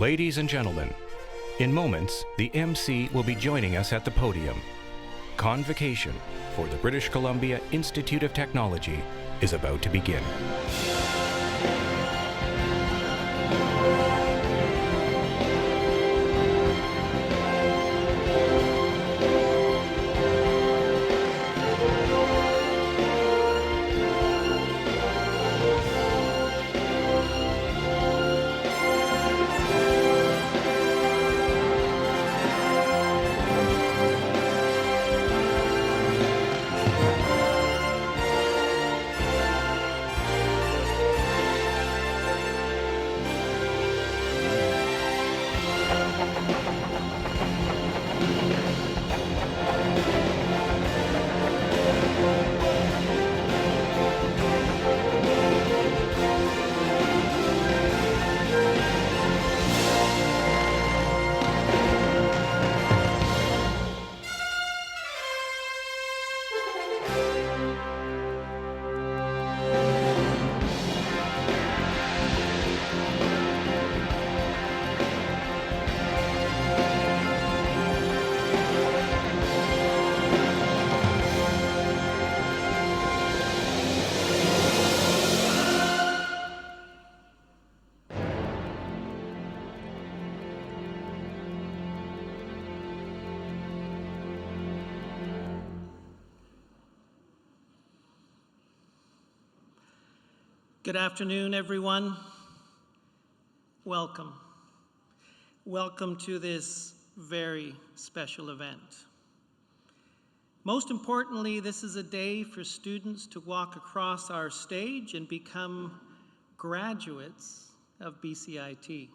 Ladies and gentlemen, in moments, the MC will be joining us at the podium. Convocation for the British Columbia Institute of Technology is about to begin. Good afternoon, everyone. Welcome. Welcome to this very special event. Most importantly, this is a day for students to walk across our stage and become graduates of Bcit.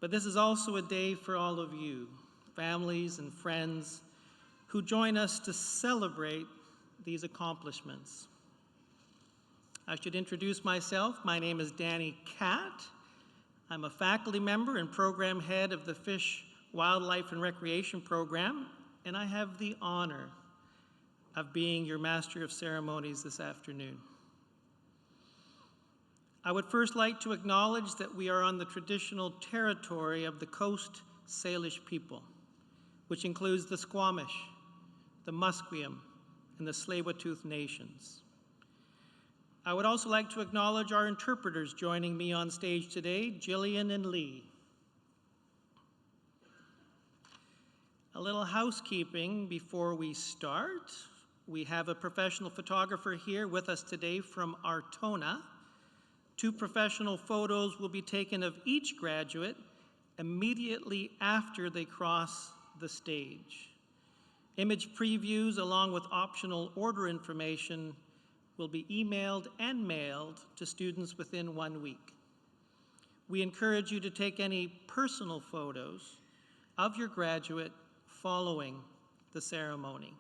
But this is also a day for all of you, families and friends, who join us to celebrate these accomplishments. I should introduce myself. My name is Danny Catt. I'm a faculty member and program head of the Fish, Wildlife, and Recreation program, and I have the honor of being your Master of Ceremonies this afternoon. I would first like to acknowledge that we are on the traditional territory of the Coast Salish people, which includes the Squamish, the Musqueam, and the Tsleil-Waututh nations. I would also like to acknowledge our interpreters joining me on stage today, Jillian and Lee. A little housekeeping before we start. We have a professional photographer here with us today from Artona. 2 professional photos will be taken of each graduate immediately after they cross the stage. Image previews along with optional order information will be emailed and mailed to students within 1 week. We encourage you to take any personal photos of your graduate following the ceremony.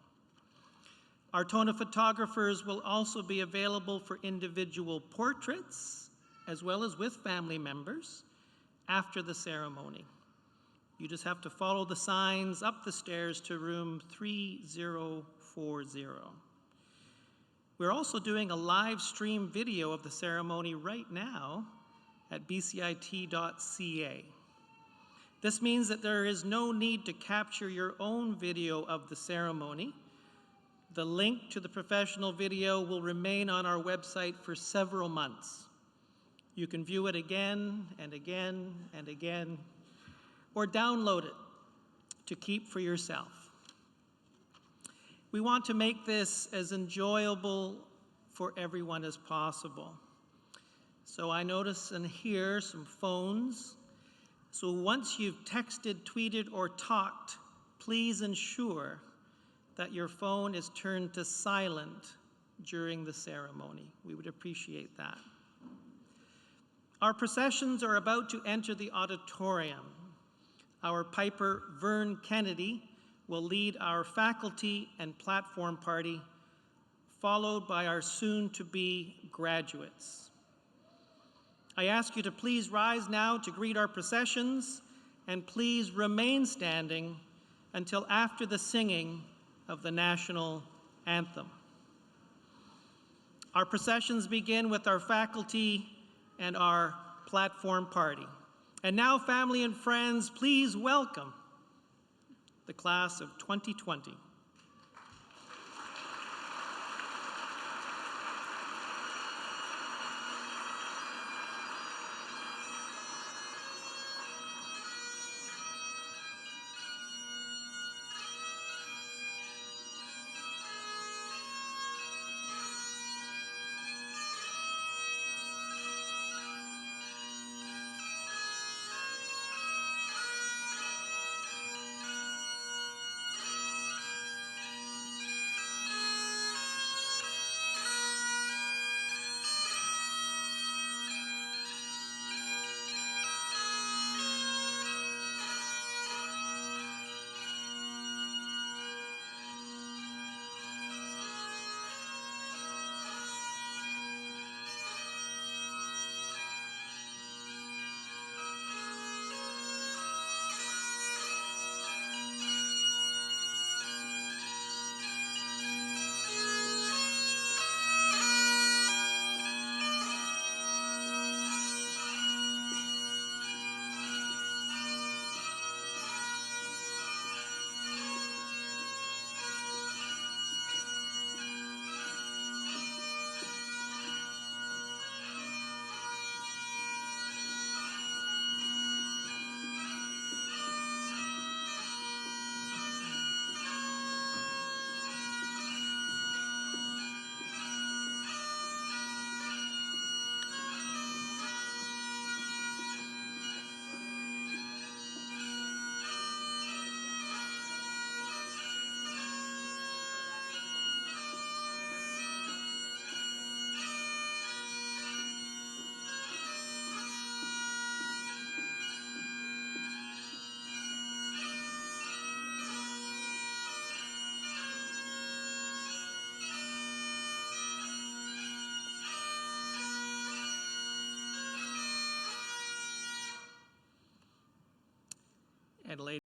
Artona photographers will also be available for individual portraits as well as with family members after the ceremony. You just have to follow the signs up the stairs to room 3040. We're also doing a live stream video of the ceremony right now at bcit.ca. This means that there is no need to capture your own video of the ceremony. The link to the professional video will remain on our website for several months. You can view it again and again and again, or download it to keep for yourself. We want to make this as enjoyable for everyone as possible. So I notice and hear some phones. So once you've texted, tweeted, or talked, please ensure that your phone is turned to silent during the ceremony. We would appreciate that. Our processions are about to enter the auditorium. Our piper, Vern Kennedy, will lead our faculty and platform party, followed by our soon-to-be graduates. I ask you to please rise now to greet our processions, and please remain standing until after the singing of the national anthem. Our processions begin with our faculty and our platform party. And now, family and friends, please welcome the class of 2020. And ladies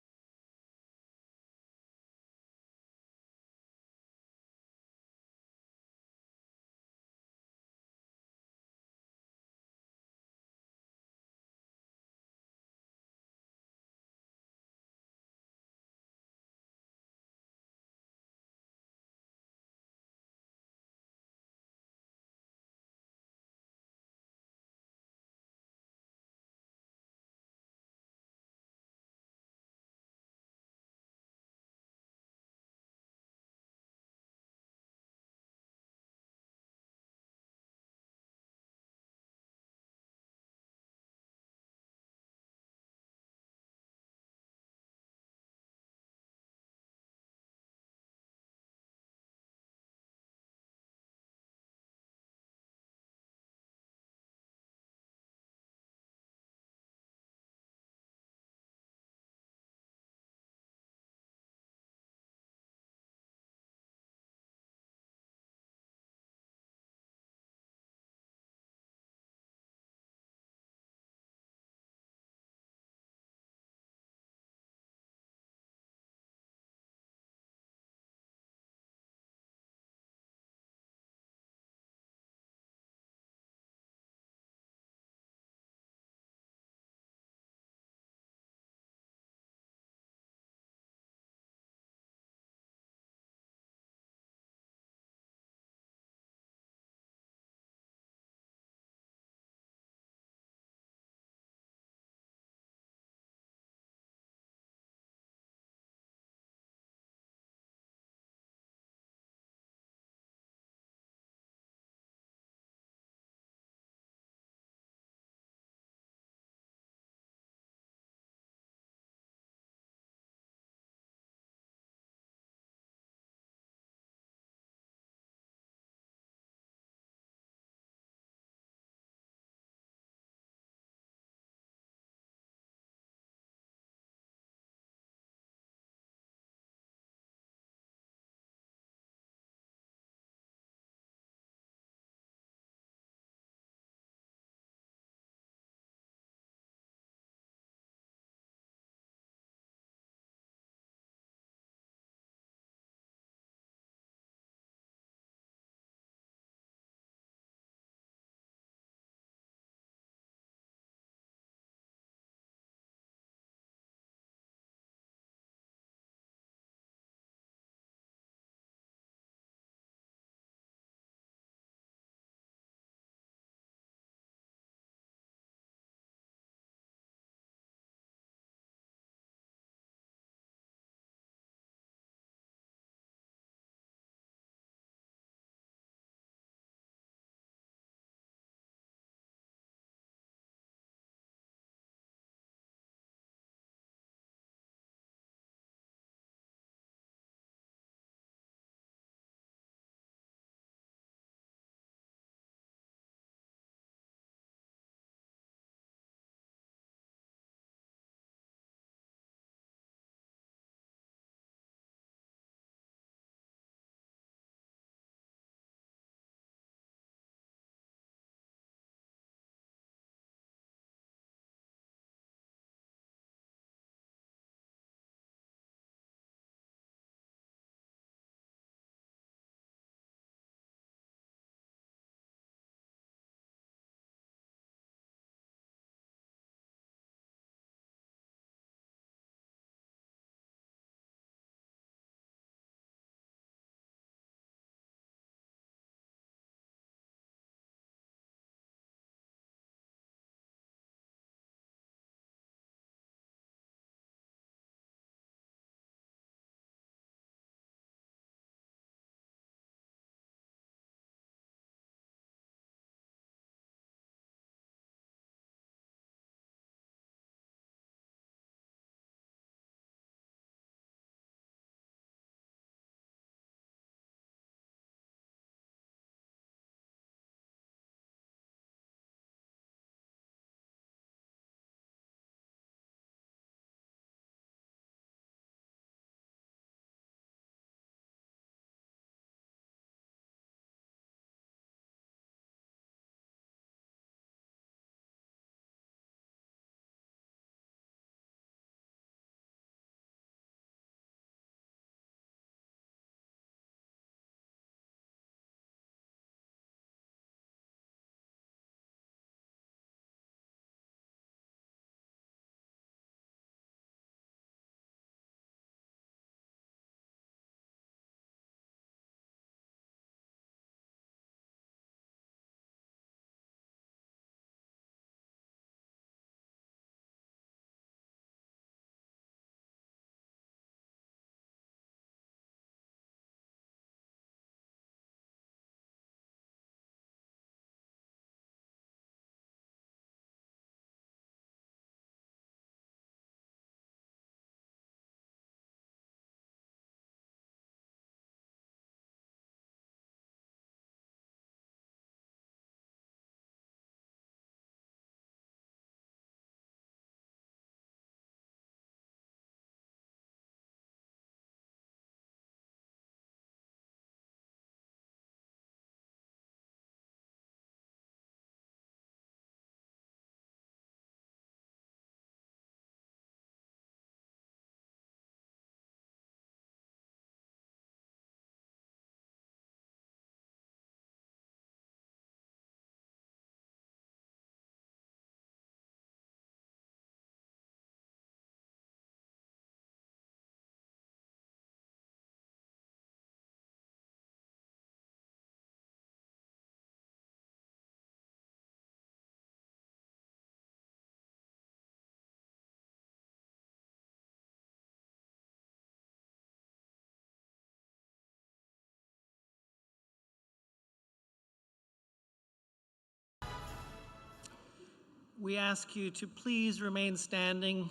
we ask you to please remain standing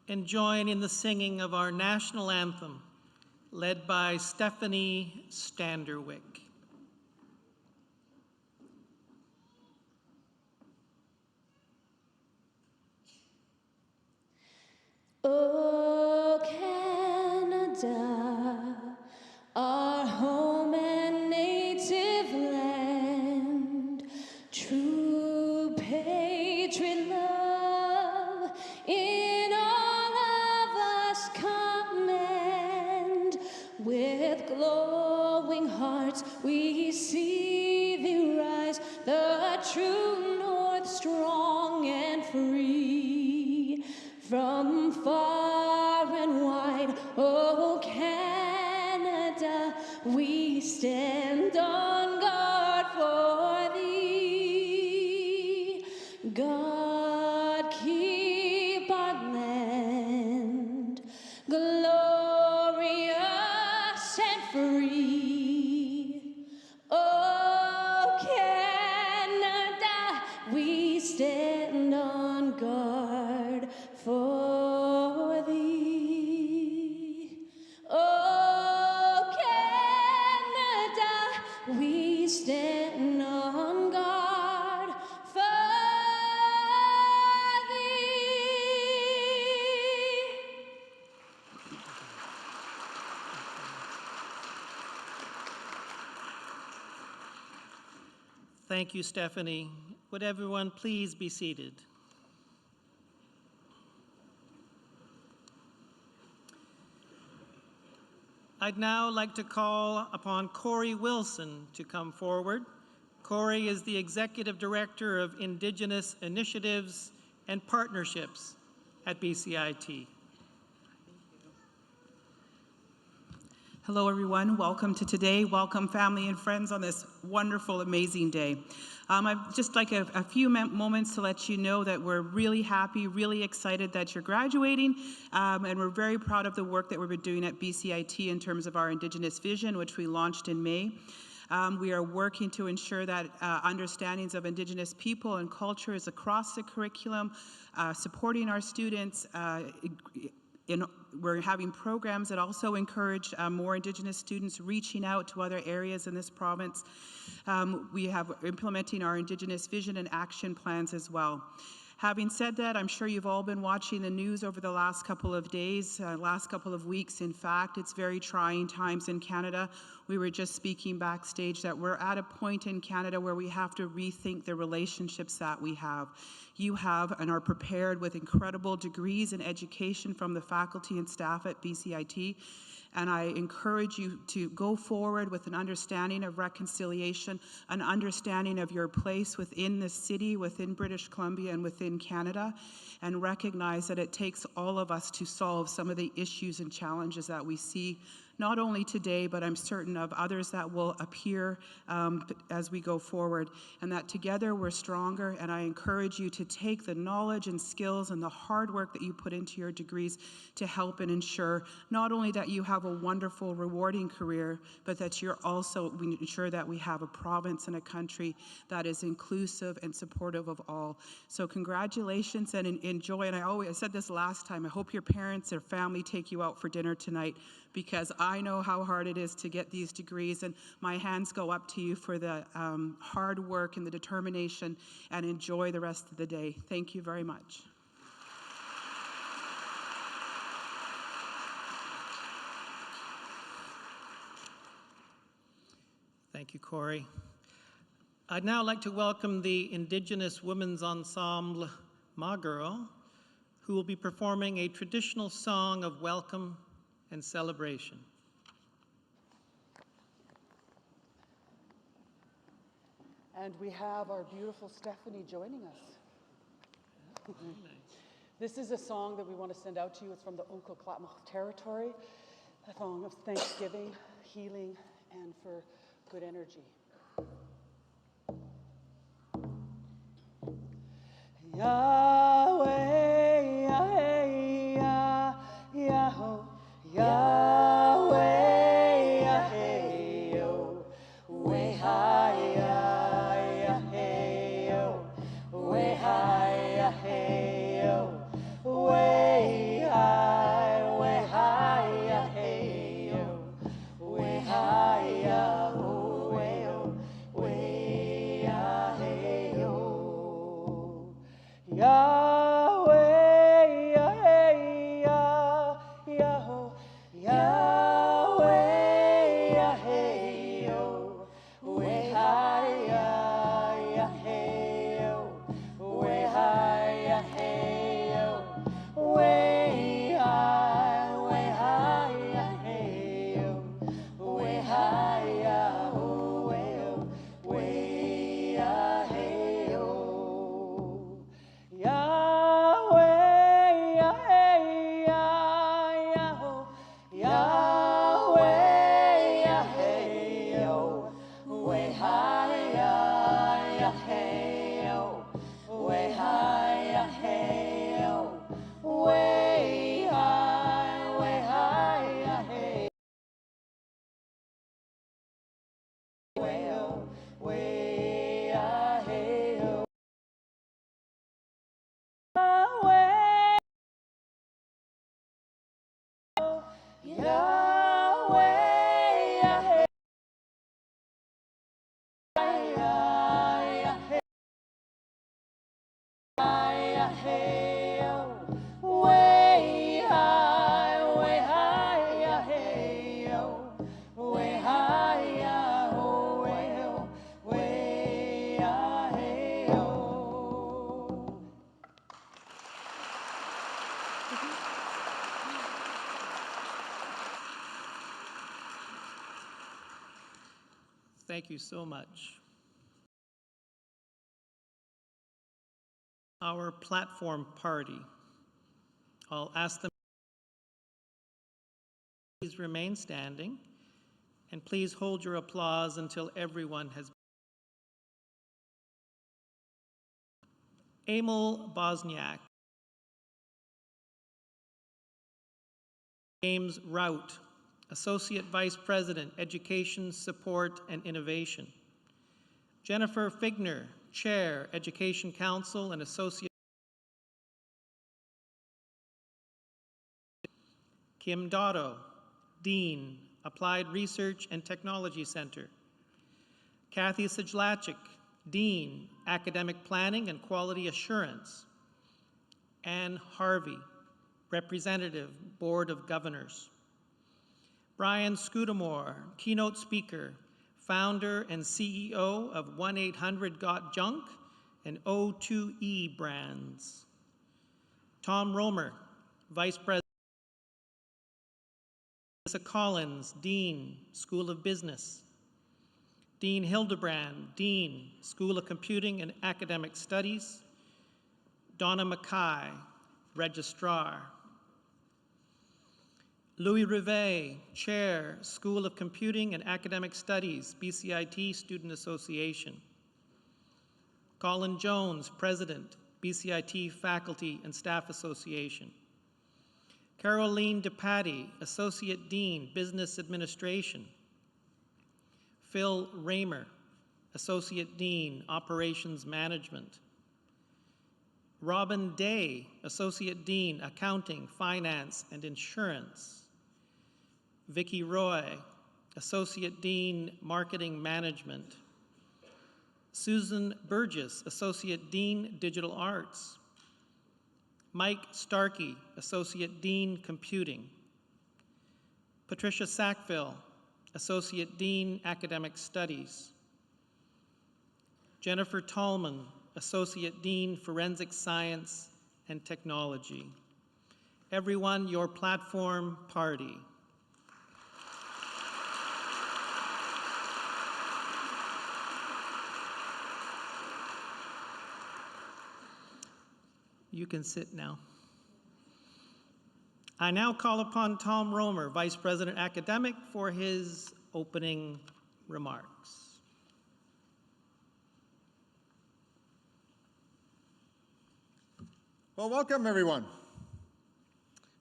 and join in the singing of our national anthem, led by Stephanie Standerwick. Oh, Canada, our home and native land, true patriot love in all of us command. With glowing hearts we see thee rise, the true north, strong and free. From far and wide, oh Canada, we stand on guard for thee. God keep our land glorious and free. Oh Canada, we stand on guard for thee. Oh Canada, we stand on guard for thee. Thank you, Stephanie. Would everyone please be seated? I'd now like to call upon Cory Wilson to come forward. Cory is the Executive Director of Indigenous Initiatives and Partnerships at Bcit. Hello everyone, welcome to today. Welcome family and friends on this wonderful, amazing day. I'd just like a few moments to let you know that we're really happy, really excited that you're graduating, and we're very proud of the work that we've been doing at Bcit in terms of our Indigenous vision, which we launched in May. We are working to ensure that understandings of Indigenous people and culture is across the curriculum, supporting our students. We're having programs that also encourage more Indigenous students reaching out to other areas in this province. We have implementing our Indigenous vision and action plans as well. Having said that, I'm sure you've all been watching the news over the last couple of days, last couple of weeks. In fact, it's very trying times in Canada. We were just speaking backstage that we're at a point in Canada where we have to rethink the relationships that we have. You have and are prepared with incredible degrees in education from the faculty and staff at Bcit. And I encourage you to go forward with an understanding of reconciliation, an understanding of your place within the city, within British Columbia, and within Canada, and recognize that it takes all of us to solve some of the issues and challenges that we see, not only today, but I'm certain of others that will appear as we go forward, and that together we're stronger. And I encourage you to take the knowledge and skills and the hard work that you put into your degrees to help and ensure not only that you have a wonderful, rewarding career, but that we ensure that we have a province and a country that is inclusive and supportive of all. So congratulations and enjoy. And I said this last time, I hope your parents or family take you out for dinner tonight, because I know how hard it is to get these degrees, and my hands go up to you for the hard work and the determination, and enjoy the rest of the day. Thank you very much. Thank you, Cory. I'd now like to welcome the Indigenous Women's Ensemble, Ma Girl, who will be performing a traditional song of welcome and celebration. And we have our beautiful Stephanie joining us. Very nice. This is a song that we want to send out to you. It's from the Uncoklapmach territory, a song of thanksgiving, healing, and for good energy. Yahweh, Yahweh, Yahweh, Yahweh, Yahweh, way high, Yahweh, way high. hey, oh, way high, hey, oh, way high, hey, way, oh, way, hey, oh, way, Yahweh, hey, hey, oh, way high, hey, oh, way high, oh, way, hey, oh. Thank you so much. Our platform party. I'll ask them to please remain standing, and please hold your applause until everyone has. Emil Bosniak. James Rout, Associate Vice President, Education, Support, and Innovation. Jennifer Figner, Chair, Education Council and Associate. Kim Dotto, Dean, Applied Research and Technology Center. Kathy Sajlachik, Dean, Academic Planning and Quality Assurance. Ann Harvey, Representative, Board of Governors. Brian Scudamore, Keynote Speaker, Founder and CEO of 1-800-GOT-JUNK and O2E brands. Tom Romer, Vice President. Lisa Collins, Dean, School of Business. Dean Hildebrand, Dean, School of Computing and Academic Studies. Donna Mackay, Registrar. Louis Rivet, Chair, School of Computing and Academic Studies, Bcit Student Association. Colin Jones, President, Bcit Faculty and Staff Association. Caroline DePatty, Associate Dean, Business Administration. Phil Raymer, Associate Dean, Operations Management. Robin Day, Associate Dean, Accounting, Finance, and Insurance. Vicki Roy, Associate Dean, Marketing Management. Susan Burgess, Associate Dean, Digital Arts. Mike Starkey, Associate Dean, Computing. Patricia Sackville, Associate Dean, Academic Studies. Jennifer Tallman, Associate Dean, Forensic Science and Technology. Everyone, your platform party. You can sit now. I now call upon Tom Romer, Vice President Academic, for his opening remarks. Well, welcome everyone.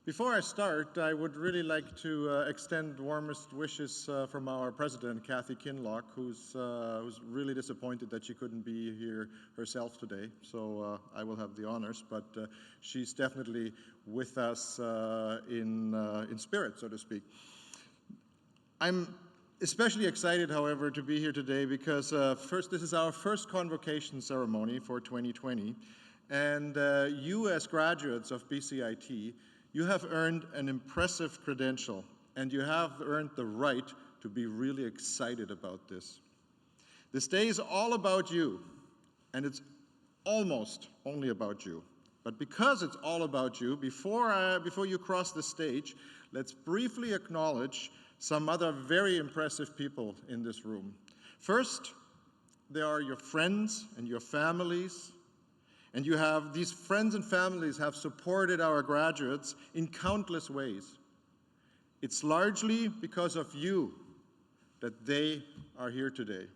Before I start, I would really like to extend warmest wishes from our president, Kathy Kinloch, who's really disappointed that she couldn't be here herself today. So I will have the honors, but she's definitely with us in spirit, so to speak. I'm especially excited, however, to be here today because first, this is our first convocation ceremony for 2020, and you as graduates of BCIT, you have earned an impressive credential, and you have earned the right to be really excited about this. This day is all about you, and it's almost only about you. But because it's all about you, before you cross the stage, let's briefly acknowledge some other very impressive people in this room. First, there are your friends and your families. And these friends and families have supported our graduates in countless ways. It's largely because of you that they are here today.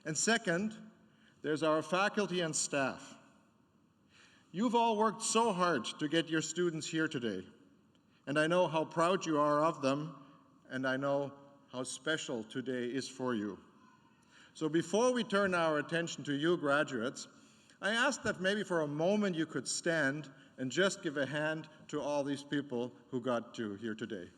And second, there's our faculty and staff. You've all worked so hard to get your students here today, and I know how proud you are of them, and I know how special today is for you. So before we turn our attention to you graduates, I ask that maybe for a moment you could stand and just give a hand to all these people who got you here today.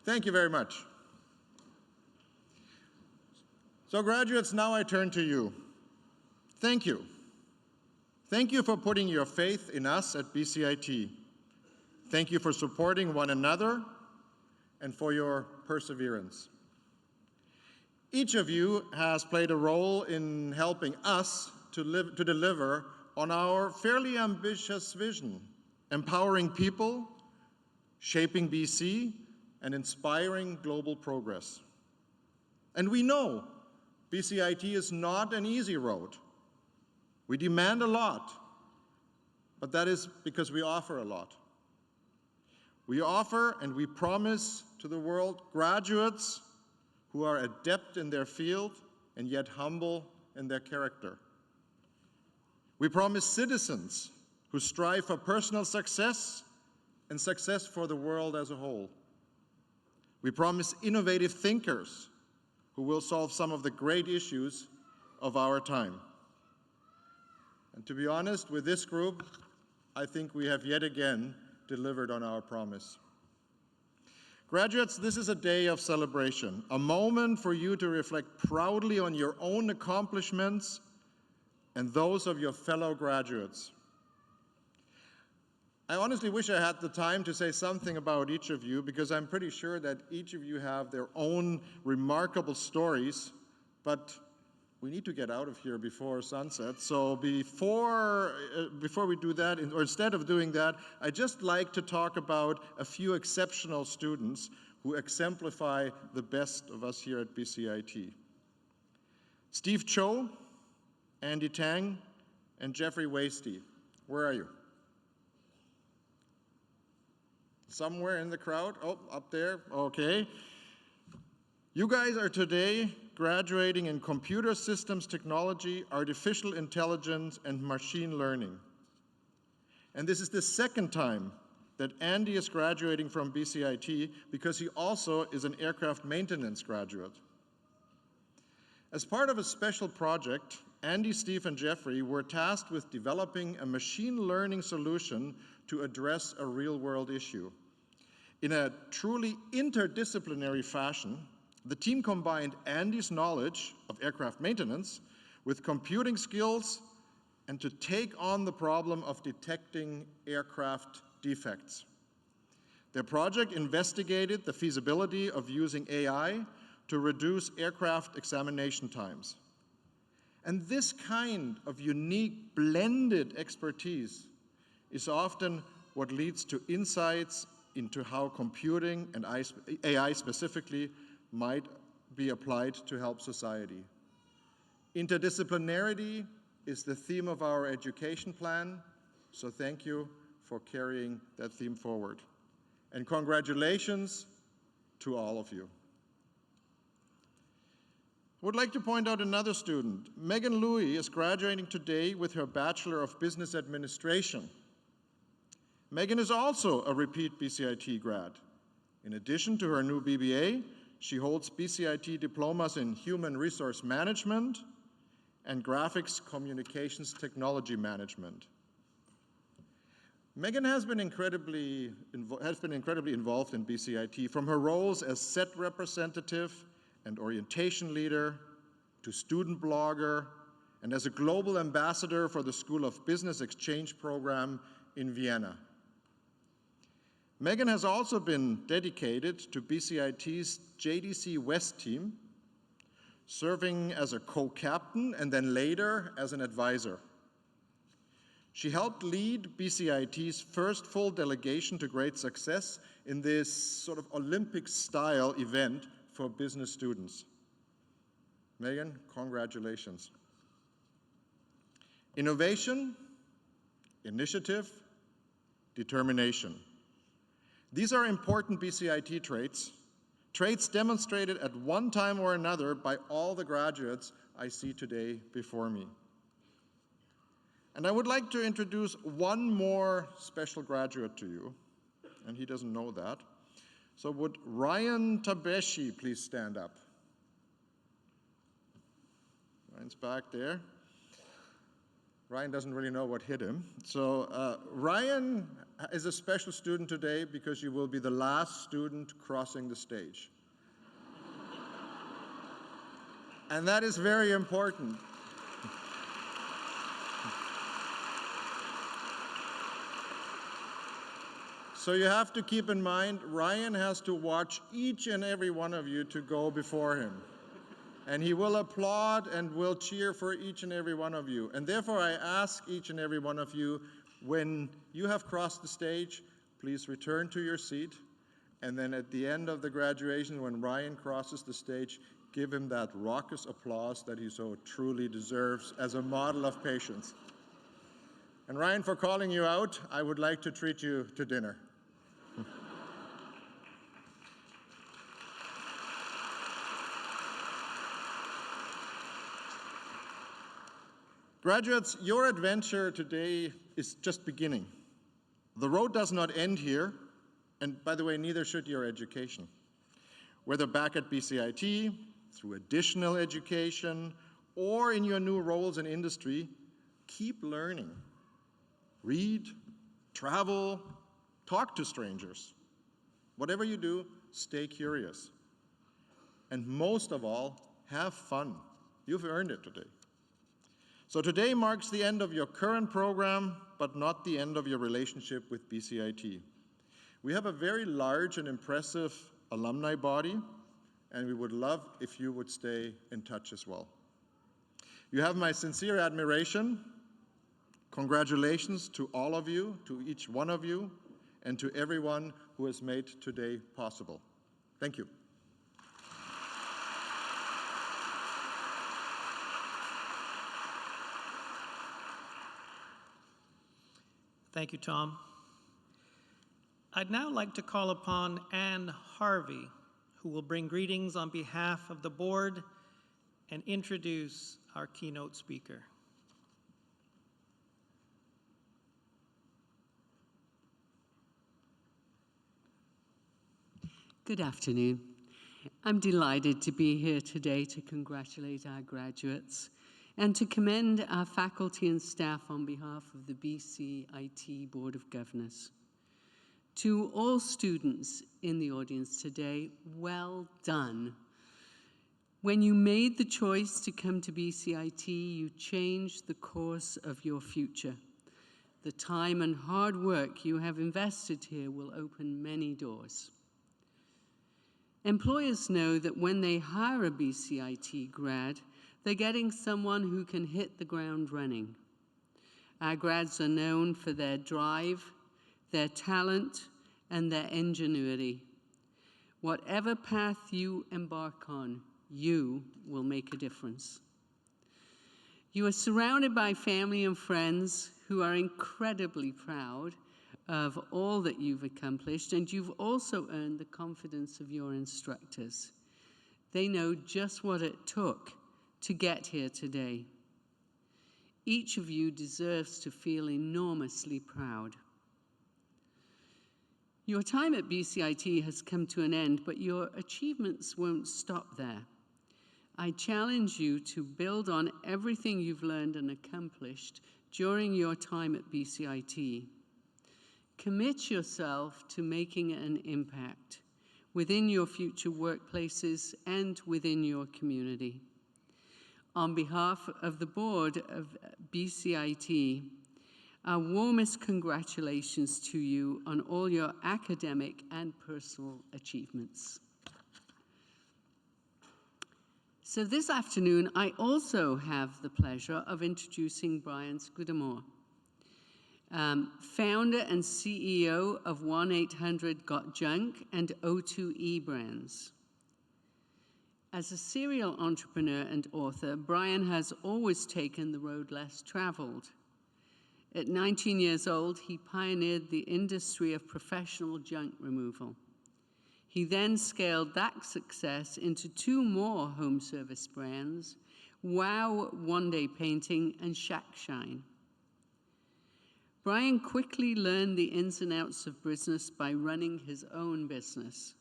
Thank you very much. So graduates, now I turn to you. Thank you. Thank you for putting your faith in us at Bcit. Thank you for supporting one another and for your perseverance. Each of you has played a role in helping us to deliver on our fairly ambitious vision, empowering people, shaping BC, and inspiring global progress. And we know Bcit is not an easy road. We demand a lot, but that is because we offer a lot. We offer and we promise to the world graduates who are adept in their field and yet humble in their character. We promise citizens who strive for personal success and success for the world as a whole. We promise innovative thinkers who will solve some of the great issues of our time. And to be honest, with this group, I think we have yet again delivered on our promise. Graduates, this is a day of celebration, a moment for you to reflect proudly on your own accomplishments and those of your fellow graduates. I honestly wish I had the time to say something about each of you, because I'm pretty sure that each of you have their own remarkable stories, but we need to get out of here before sunset. So before we do that, or instead of doing that, I'd just like to talk about a few exceptional students who exemplify the best of us here at Bcit. Steve Cho, Andy Tang, and Jeffrey Wasty. Where are you? Somewhere in the crowd? Oh, up there, okay. You guys are today graduating in computer systems technology, artificial intelligence, and machine learning. And this is the second time that Andy is graduating from Bcit, because he also is an aircraft maintenance graduate. As part of a special project, Andy, Steve, and Jeffrey were tasked with developing a machine learning solution to address a real-world issue. In a truly interdisciplinary fashion, the team combined Andy's knowledge of aircraft maintenance with computing skills and to take on the problem of detecting aircraft defects. Their project investigated the feasibility of using AI to reduce aircraft examination times. And this kind of unique blended expertise is often what leads to insights into how computing and AI specifically might be applied to help society. Interdisciplinarity is the theme of our education plan, so thank you for carrying that theme forward. And congratulations to all of you. I would like to point out another student. Megan Louie is graduating today with her Bachelor of Business Administration. Megan is also a repeat Bcit grad. In addition to her new BBA, she holds Bcit diplomas in Human Resource Management and Graphics Communications Technology Management. Megan has been incredibly involved in Bcit, from her roles as set representative and orientation leader, to student blogger, and as a global ambassador for the School of Business Exchange program in Vienna. Megan has also been dedicated to Bcit's JDC West team, serving as a co-captain and then later as an advisor. She helped lead Bcit's first full delegation to great success in this sort of Olympic-style event for business students. Megan, congratulations. Innovation initiative, determination. These are important BCIT traits demonstrated at one time or another by all the graduates I see today before me. And I would like to introduce one more special graduate to you, and he doesn't know that. So would Ryan Tabeshi please stand up? Ryan's back there. Ryan doesn't really know what hit him. So Ryan is a special student today because you will be the last student crossing the stage. And that is very important. So you have to keep in mind, Ryan has to watch each and every one of you to go before him. And he will applaud and will cheer for each and every one of you. And therefore I ask each and every one of you, when you have crossed the stage, please return to your seat. And then at the end of the graduation, when Ryan crosses the stage, give him that raucous applause that he so truly deserves as a model of patience. And Ryan, for calling you out, I would like to treat you to dinner. Graduates, your adventure today is just beginning. The road does not end here, and by the way, neither should your education. Whether back at BCIT, through additional education, or in your new roles in industry, keep learning. Read, travel, talk to strangers. Whatever you do, stay curious. And most of all, have fun. You've earned it today. So today marks the end of your current program, but not the end of your relationship with BCIT. We have a very large and impressive alumni body, and we would love if you would stay in touch as well. You have my sincere admiration. Congratulations to all of you, to each one of you, and to everyone who has made today possible. Thank you. Thank you, Tom. I'd now like to call upon Anne Harvey, who will bring greetings on behalf of the board and introduce our keynote speaker. Good afternoon. I'm delighted to be here today to congratulate our graduates and to commend our faculty and staff on behalf of the Bcit Board of Governors. To all students in the audience today, well done. When you made the choice to come to Bcit, you changed the course of your future. The time and hard work you have invested here will open many doors. Employers know that when they hire a Bcit grad, they're getting someone who can hit the ground running. Our grads are known for their drive, their talent, and their ingenuity. Whatever path you embark on, you will make a difference. You are surrounded by family and friends who are incredibly proud of all that you've accomplished, and you've also earned the confidence of your instructors. They know just what it took to get here today. Each of you deserves to feel enormously proud. Your time at Bcit has come to an end, but your achievements won't stop there. I challenge you to build on everything you've learned and accomplished during your time at Bcit. Commit yourself to making an impact within your future workplaces and within your community. On behalf of the board of Bcit, our warmest congratulations to you on all your academic and personal achievements. So this afternoon, I also have the pleasure of introducing Brian Scudamore, founder and CEO of 1-800-GOT-JUNK and O2E brands. As a serial entrepreneur and author, Brian has always taken the road less traveled. At 19 years old, he pioneered the industry of professional junk removal. He then scaled that success into 2 more home service brands, Wow One Day Painting and Shack Shine. Brian quickly learned the ins and outs of business by running his own business.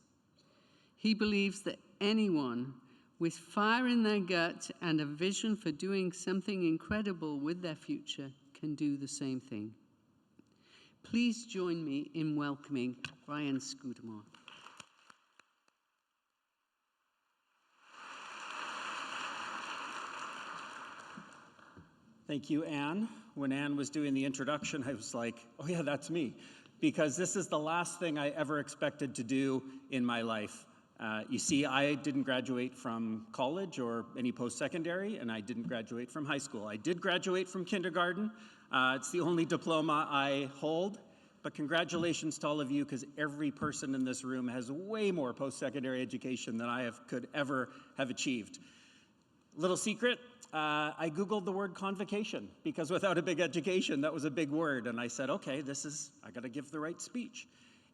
He believes that anyone with fire in their gut and a vision for doing something incredible with their future can do the same thing. Please join me in welcoming Brian Scudamore. Thank you, Anne. When Anne was doing the introduction, I was like, oh yeah, that's me. Because this is the last thing I ever expected to do in my life. You see, I didn't graduate from college or any post-secondary, and I didn't graduate from high school. I did graduate from kindergarten. It's the only diploma I hold. But congratulations to all of you, because every person in this room has way more post-secondary education than I could ever have achieved. Little secret, I Googled the word convocation, because without a big education, that was a big word. And I said, okay, I gotta give the right speech.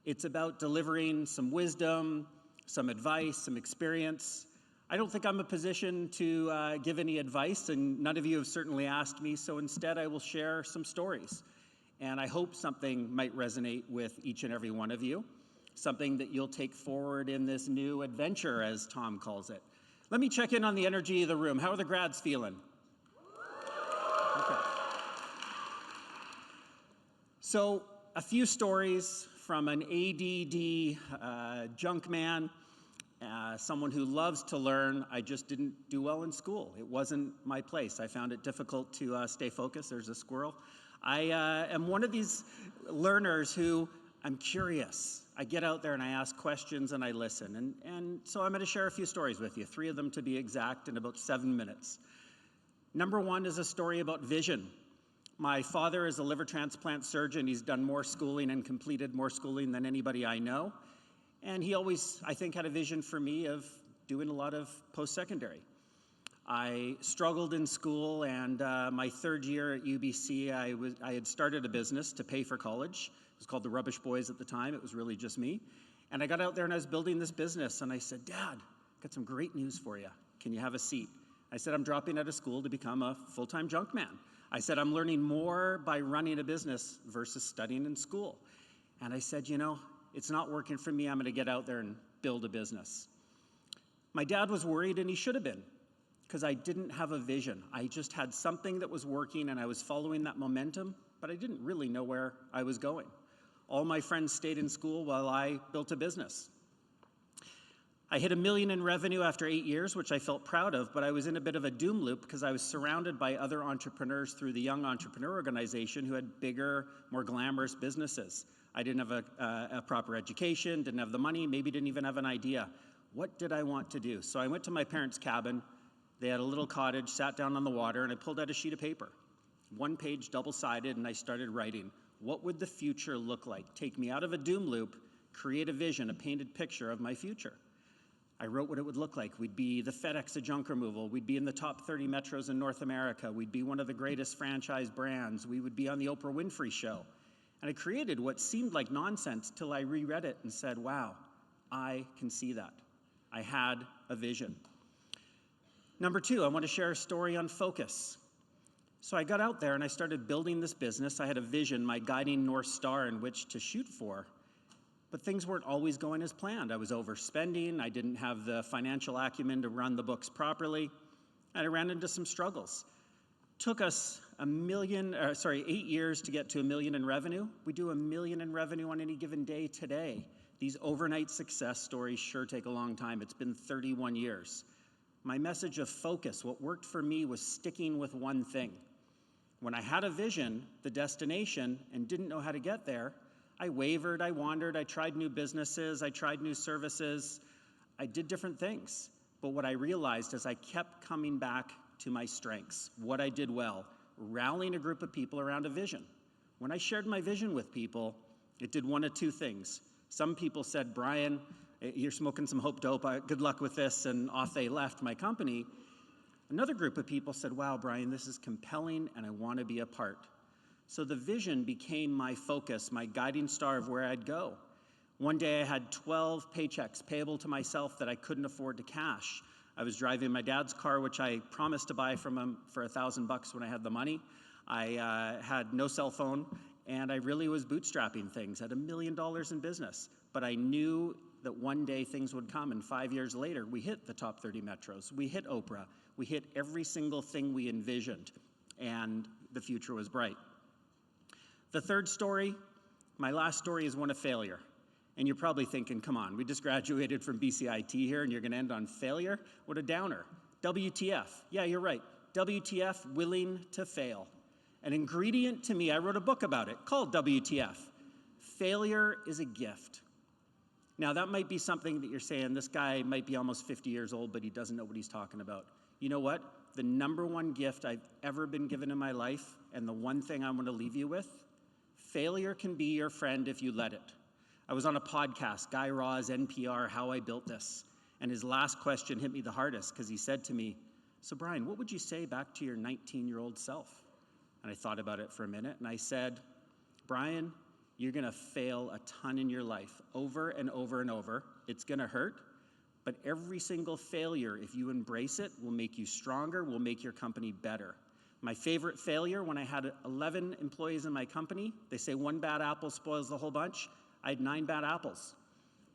It's about delivering some wisdom, some advice, some experience. I don't think I'm in a position to give any advice, and none of you have certainly asked me, so instead I will share some stories. And I hope something might resonate with each and every one of you, something that you'll take forward in this new adventure, as Tom calls it. Let me check in on the energy of the room. How are the grads feeling? Okay. So, a few stories from an ADD junk man, someone who loves to learn. I just didn't do well in school. It wasn't my place. I found it difficult to stay focused. There's a squirrel. I am one of these learners who I'm curious. I get out there and I ask questions and I listen. And so I'm going to share a few stories with you, 3 of them to be exact, in about 7 minutes. Number 1 is a story about vision. My father is a liver transplant surgeon. He's done more schooling and completed more schooling than anybody I know. And he always, I think, had a vision for me of doing a lot of post-secondary. I struggled in school, and my 3rd year at UBC, I had started a business to pay for college. It was called the Rubbish Boys at the time. It was really just me. And I got out there and I was building this business, and I said, Dad, I've got some great news for you. Can you have a seat? I said, I'm dropping out of school to become a full-time junk man. I said, I'm learning more by running a business versus studying in school. And I said, you know, it's not working for me. I'm going to get out there and build a business. My dad was worried, and he should have been, because I didn't have a vision. I just had something that was working, and I was following that momentum, but I didn't really know where I was going. All my friends stayed in school while I built a business. I hit $1 million in revenue after 8 years, which I felt proud of, but I was in a bit of a doom loop because I was surrounded by other entrepreneurs through the Young Entrepreneur Organization who had bigger, more glamorous businesses. I didn't have a proper education, didn't have the money, maybe didn't even have an idea. What did I want to do? So I went to my parents' cabin. They had a little cottage, sat down on the water, and I pulled out a sheet of paper, 1 page, double-sided, and I started writing. What would the future look like? Take me out of a doom loop, create a vision, a painted picture of my future. I wrote what it would look like. We'd be the FedEx of junk removal. We'd be in the top 30 metros in North America. We'd be one of the greatest franchise brands. We would be on the Oprah Winfrey Show. And I created what seemed like nonsense till I reread it and said, wow, I can see that. I had a vision. Number 2, I want to share a story on focus. So I got out there and I started building this business. I had a vision, my guiding North Star in which to shoot for. But things weren't always going as planned. I was overspending. I didn't have the financial acumen to run the books properly. And I ran into some struggles. Took us 8 years to get to $1 million in revenue. We do $1 million in revenue on any given day today. These overnight success stories sure take a long time. It's been 31 years. My message of focus, what worked for me was sticking with one thing. When I had a vision, the destination, and didn't know how to get there, I wavered, I wandered, I tried new businesses, I tried new services, I did different things. But what I realized is I kept coming back to my strengths, what I did well, rallying a group of people around a vision. When I shared my vision with people, it did one of 2 things. Some people said, Brian, you're smoking some hope dope, good luck with this, and off they left my company. Another group of people said, wow, Brian, this is compelling, and I want to be a part. So the vision became my focus, my guiding star of where I'd go. One day I had 12 paychecks payable to myself that I couldn't afford to cash. I was driving my dad's car, which I promised to buy from him for $1,000 when I had the money. I had no cell phone, and I really was bootstrapping things. I had $1 million in business, but I knew that one day things would come, and 5 years later, we hit the top 30 metros. We hit Oprah. We hit every single thing we envisioned, and the future was bright. The third story, my last story, is one of failure. And you're probably thinking, come on, we just graduated from Bcit here and you're gonna end on failure? What a downer. WTF, yeah, you're right. WTF, willing to fail. An ingredient to me, I wrote a book about it called WTF. Failure is a gift. Now that might be something that you're saying, this guy might be almost 50 years old, but he doesn't know what he's talking about. You know what? The number one gift I've ever been given in my life, and the one thing I want to leave you with, failure can be your friend if you let it. I was on a podcast, Guy Raz, NPR, How I Built This, and his last question hit me the hardest because he said to me, so Brian, what would you say back to your 19-year-old self? And I thought about it for a minute, and I said, Brian, you're gonna fail a ton in your life, over and over and over. It's gonna hurt, but every single failure, if you embrace it, will make you stronger, will make your company better. My favorite failure, when I had 11 employees in my company, they say one bad apple spoils the whole bunch. I had 9 bad apples.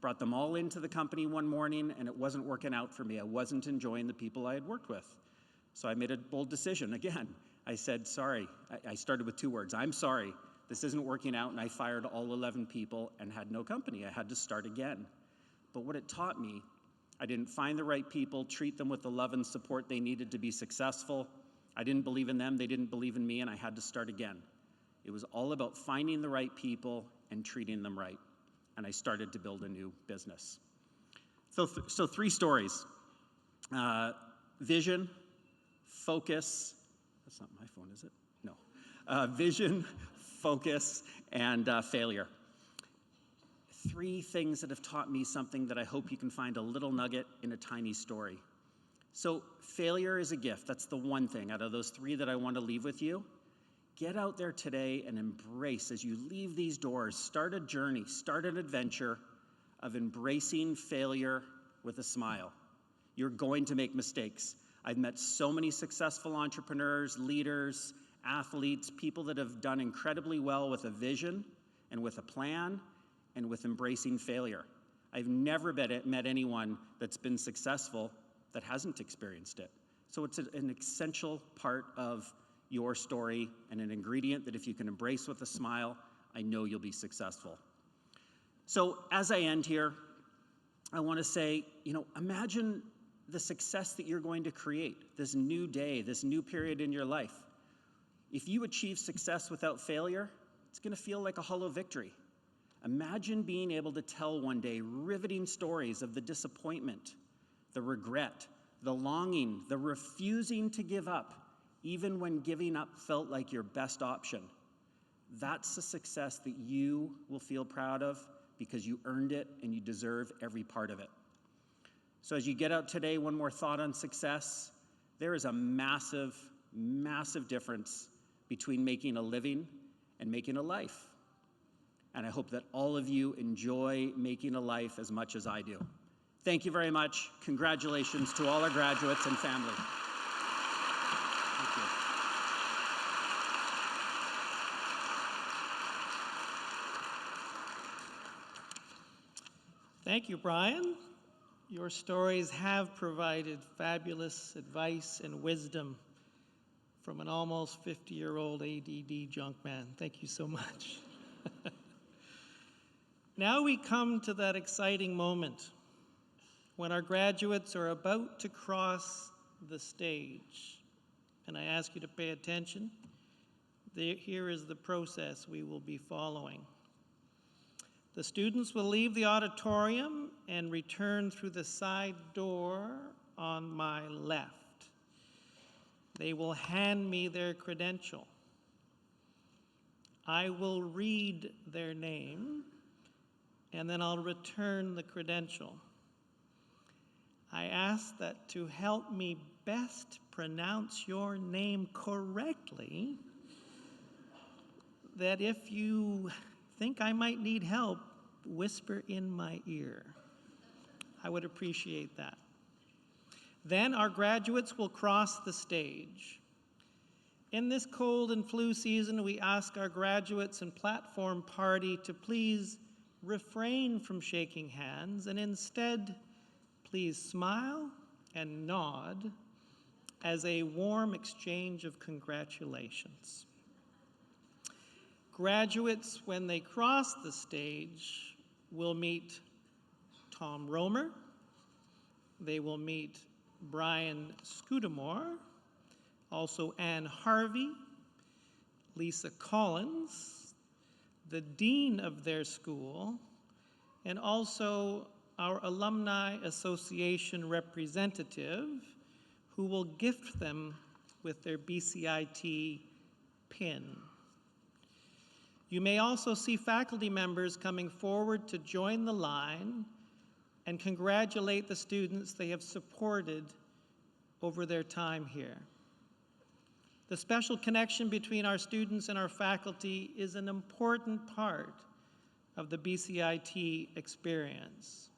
Brought them all into the company one morning, and it wasn't working out for me. I wasn't enjoying the people I had worked with. So I made a bold decision again. I said, sorry. I started with 2 words. I'm sorry. This isn't working out, and I fired all 11 people and had no company. I had to start again. But what it taught me, I didn't find the right people, treat them with the love and support they needed to be successful. I didn't believe in them, they didn't believe in me, and I had to start again. It was all about finding the right people and treating them right. And I started to build a new business. So 3 stories. Vision, focus, that's not my phone, is it? No. Vision, focus, and failure. 3 things that have taught me something that I hope you can find a little nugget in a tiny story. So failure is a gift. That's the one thing out of those 3 that I want to leave with you. Get out there today and embrace, as you leave these doors, start a journey, start an adventure of embracing failure with a smile. You're going to make mistakes. I've met so many successful entrepreneurs, leaders, athletes, people that have done incredibly well with a vision and with a plan and with embracing failure. I've never met anyone that's been successful that hasn't experienced it. So it's an essential part of your story and an ingredient that if you can embrace with a smile, I know you'll be successful. So as I end here, I want to say, imagine the success that you're going to create, this new day, this new period in your life. If you achieve success without failure, it's going to feel like a hollow victory. Imagine being able to tell one day riveting stories of the disappointment, the regret, the longing, the refusing to give up, even when giving up felt like your best option. That's the success that you will feel proud of because you earned it and you deserve every part of it. So as you get out today, one more thought on success. There is a massive, massive difference between making a living and making a life. And I hope that all of you enjoy making a life as much as I do. Thank you very much. Congratulations to all our graduates and family. Thank you. Thank you, Brian. Your stories have provided fabulous advice and wisdom from an almost 50-year-old ADD junk man. Thank you so much. Now we come to that exciting moment when our graduates are about to cross the stage. And I ask you to pay attention. Here is the process we will be following. The students will leave the auditorium and return through the side door on my left. They will hand me their credential. I will read their name, and then I'll return the credential. I ask that to help me best pronounce your name correctly, that if you think I might need help, whisper in my ear. I would appreciate that. Then our graduates will cross the stage. In this cold and flu season, we ask our graduates and platform party to please refrain from shaking hands and instead please smile and nod as a warm exchange of congratulations. Graduates, when they cross the stage, will meet Tom Romer. They will meet Brian Scudamore, also Anne Harvey, Lisa Collins, the dean of their school, and also our Alumni Association representative, who will gift them with their Bcit pin. You may also see faculty members coming forward to join the line and congratulate the students they have supported over their time here. The special connection between our students and our faculty is an important part of the Bcit experience.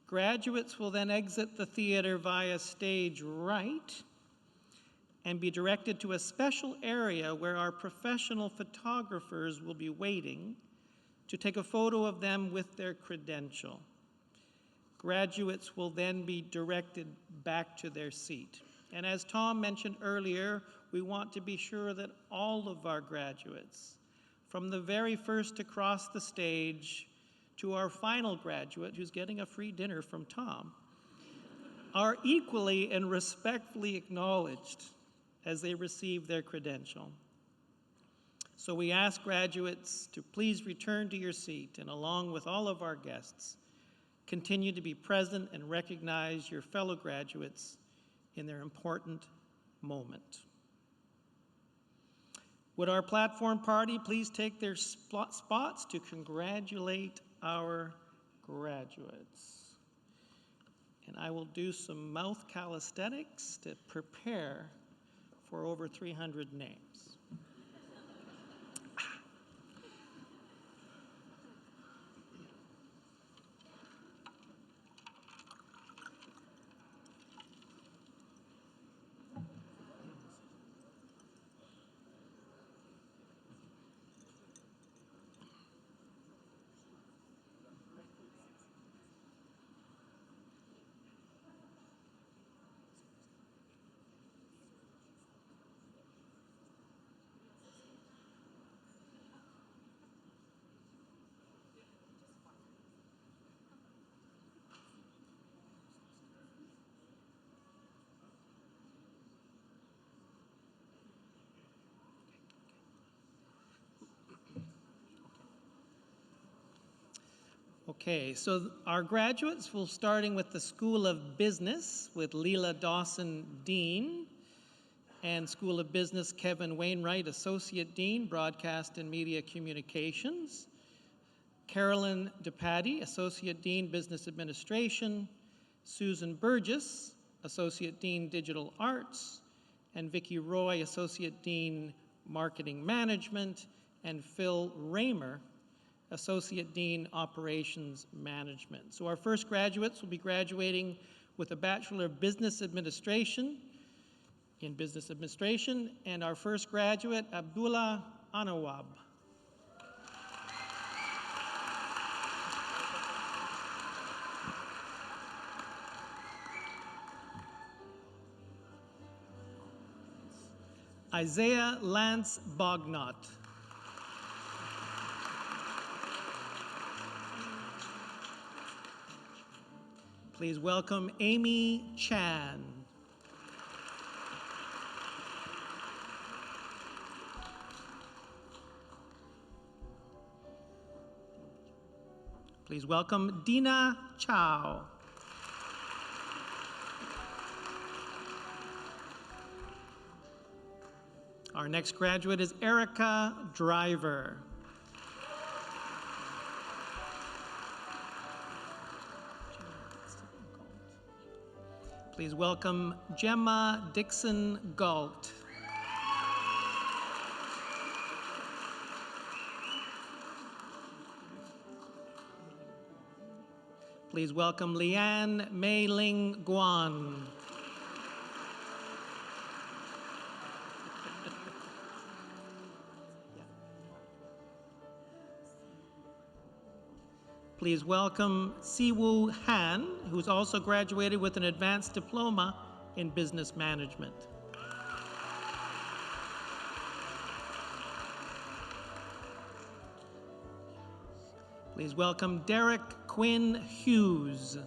Graduates will then exit the theater via stage right and be directed to a special area where our professional photographers will be waiting to take a photo of them with their credential. Graduates will then be directed back to their seat. And as Tom mentioned earlier, we want to be sure that all of our graduates, from the very first to cross the stage to our final graduate who's getting a free dinner from Tom, are equally and respectfully acknowledged as they receive their credential. So we ask graduates to please return to your seat and, along with all of our guests, continue to be present and recognize your fellow graduates in their important moment. Would our platform party please take their spots to congratulate our graduates? And I will do some mouth calisthenics to prepare for over 300 names. Okay, so our graduates will starting with the School of Business with Leela Dawson, Dean, and School of Business Kevin Wainwright, Associate Dean, Broadcast and Media Communications, Carolyn DePatty, Associate Dean, Business Administration, Susan Burgess, Associate Dean, Digital Arts, and Vicki Roy, Associate Dean, Marketing Management, and Phil Raymer, Associate Dean, Operations Management. So our first graduates will be graduating with a Bachelor of Business Administration in Business Administration, and our first graduate, Abdullah Anawab. Isaiah Lance Bognot. Please welcome Amy Chan. Please welcome Dina Chow. Our next graduate is Erica Driver. Please welcome Gemma Dixon Galt. Please welcome Lian Mei Ling Guan. Please welcome Siwoo Han, who's also graduated with an advanced diploma in business management. Please welcome Derek Quinn Hughes.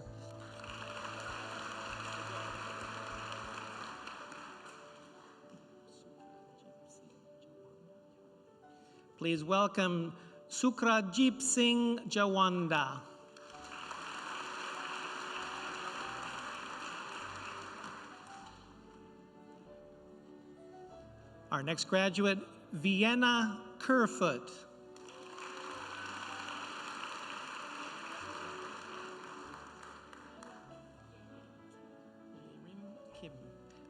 Please welcome Sukrajip Singh Jawanda. Our next graduate, Vienna Kerfoot.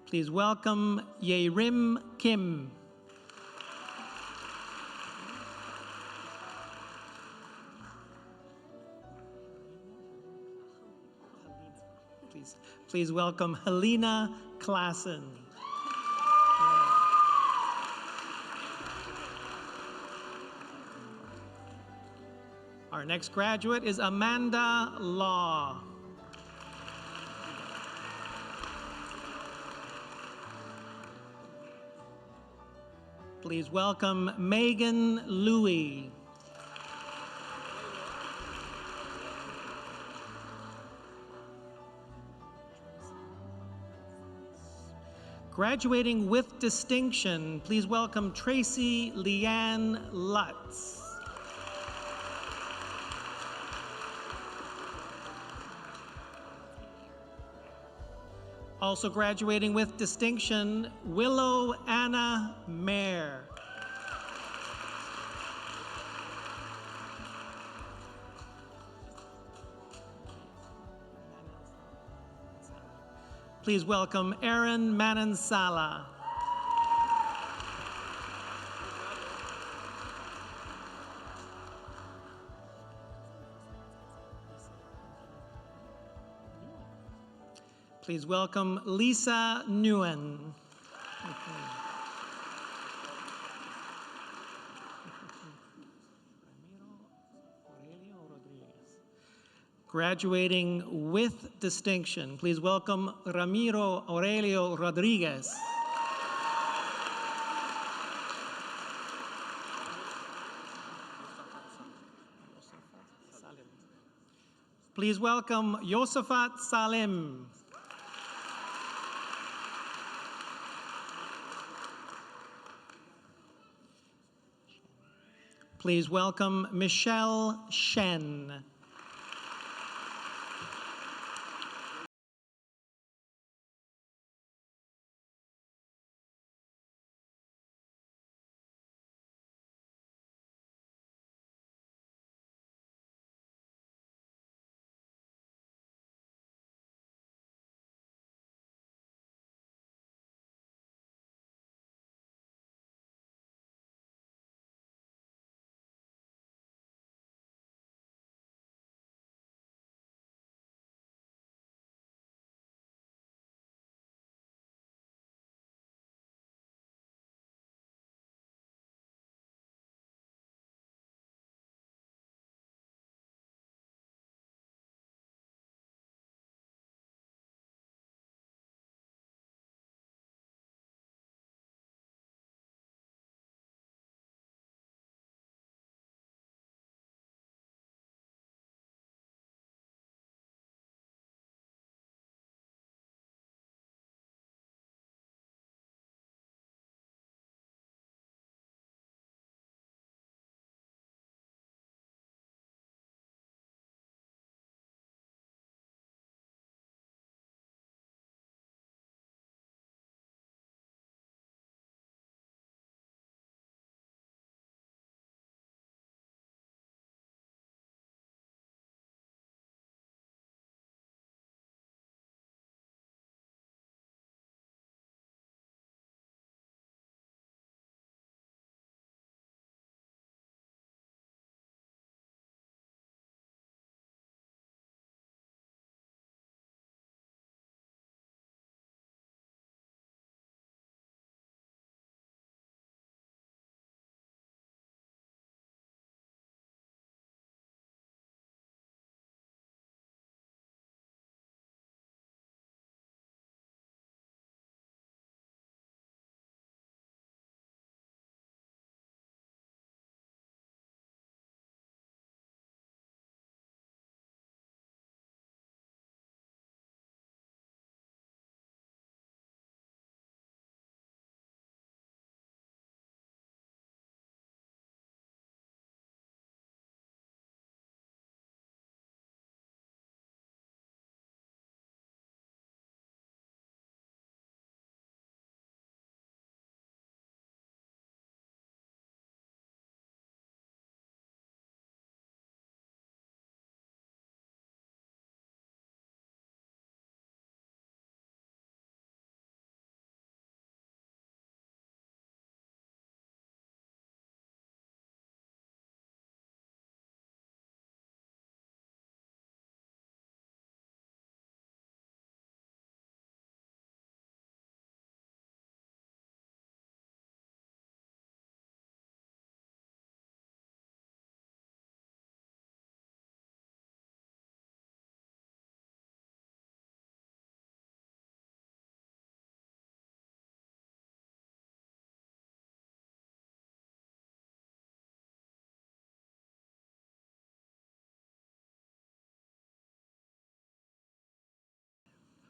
Please welcome Yerim Kim. Please welcome Helena Klassen. Our next graduate is Amanda Law. Please welcome Megan Louie. Graduating with distinction, please welcome Tracy Leanne Lutz. Also graduating with distinction, Willow Anna Mayer. Please welcome Aaron Manansala. Please welcome Lisa Nguyen. Graduating with distinction, please welcome Ramiro Aurelio Rodriguez. Please welcome Yosafat Salim. Please welcome Michelle Shen.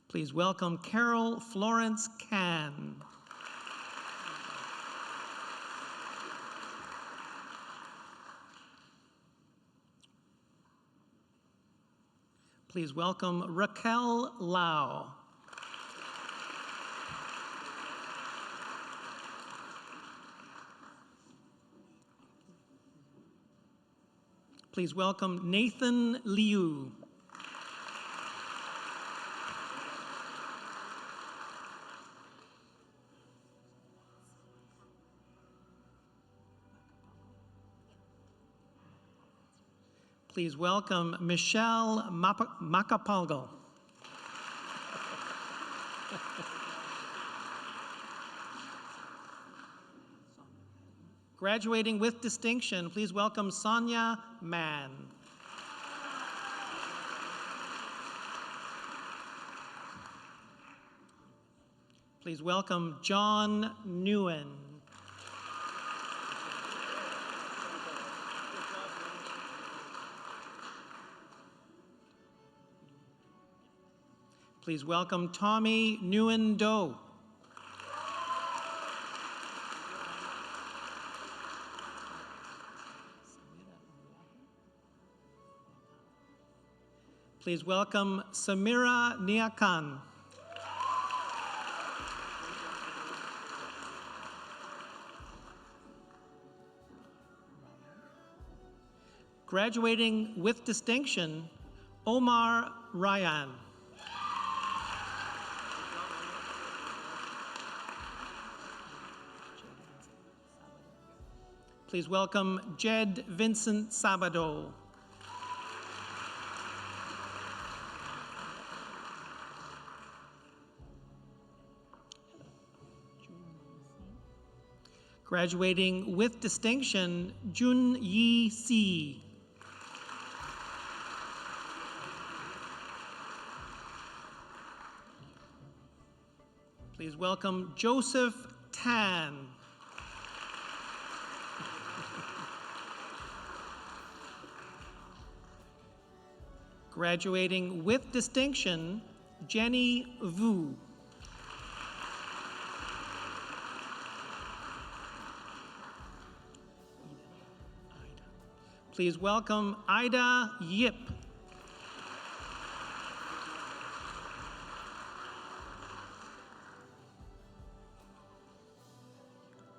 Please welcome Carol Florence Can. Please welcome Raquel Lau. Please welcome Nathan Liu. Please welcome Michelle Macapalgo. Graduating with distinction, please welcome Sonia Mann. Please welcome John Nguyen. Please welcome Tommy Nguyen Do. Please welcome Samira Niakan. Graduating with distinction, Omar Ryan. Please welcome Jed Vincent Sabado. Graduating with distinction, Jun Yi Si. Please welcome Joseph Tan. Graduating with distinction, Jenny Vu. Please welcome Ida Yip.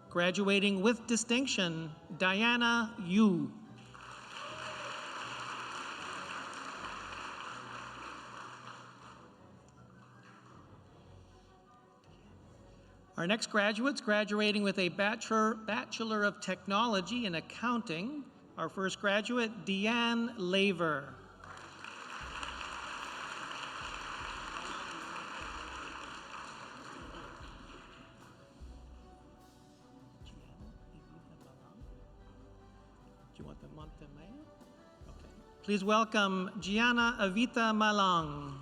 Graduating with distinction, Diana Yu. Our next graduates graduating with a Bachelor of Technology in Accounting. Our first graduate, Deanne Laver. Do you want the Montemayor? Okay. Please welcome Gianna Avita Malang.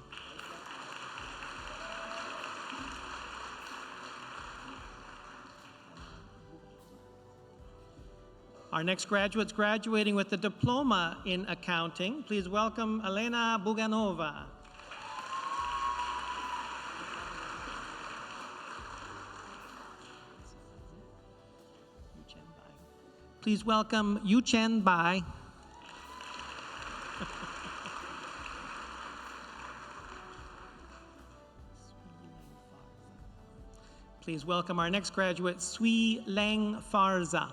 Our next graduates graduating with the Diploma in Accounting. Please welcome Elena Buganova. Please welcome Yuchen Bai. Please welcome our next graduate, Sui Leng Farza.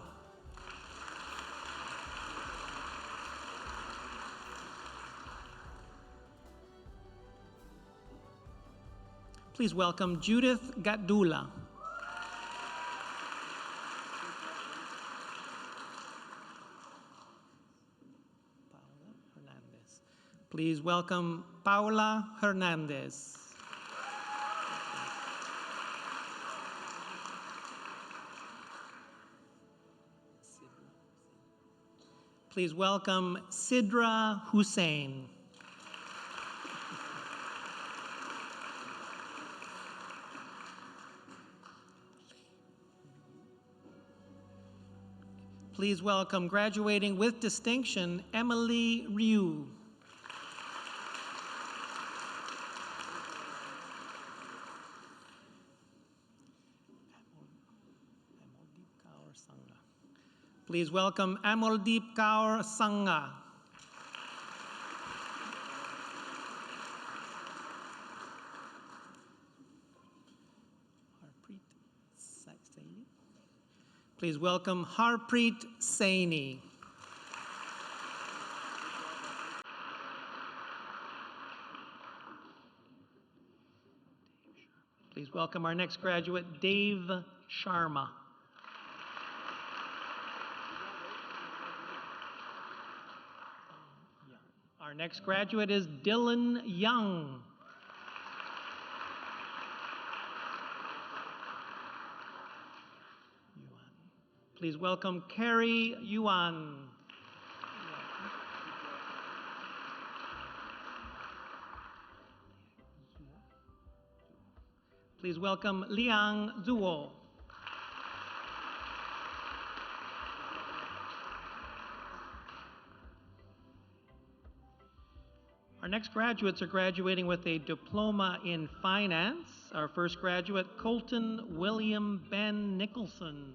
Please welcome Judith Gatdula. Please welcome Paula Hernandez. Please welcome Sidra Hussein. Please welcome, graduating with distinction, Emily Ryu. Please welcome Amaldeep Kaur Sangha. Please welcome Harpreet Saini. Please welcome our next graduate, Dave Sharma. Our next graduate is Dylan Young. Please welcome Carrie Yuan. Please welcome Liang Zuo. Our next graduates are graduating with a diploma in finance. Our first graduate, Colton William Ben Nicholson.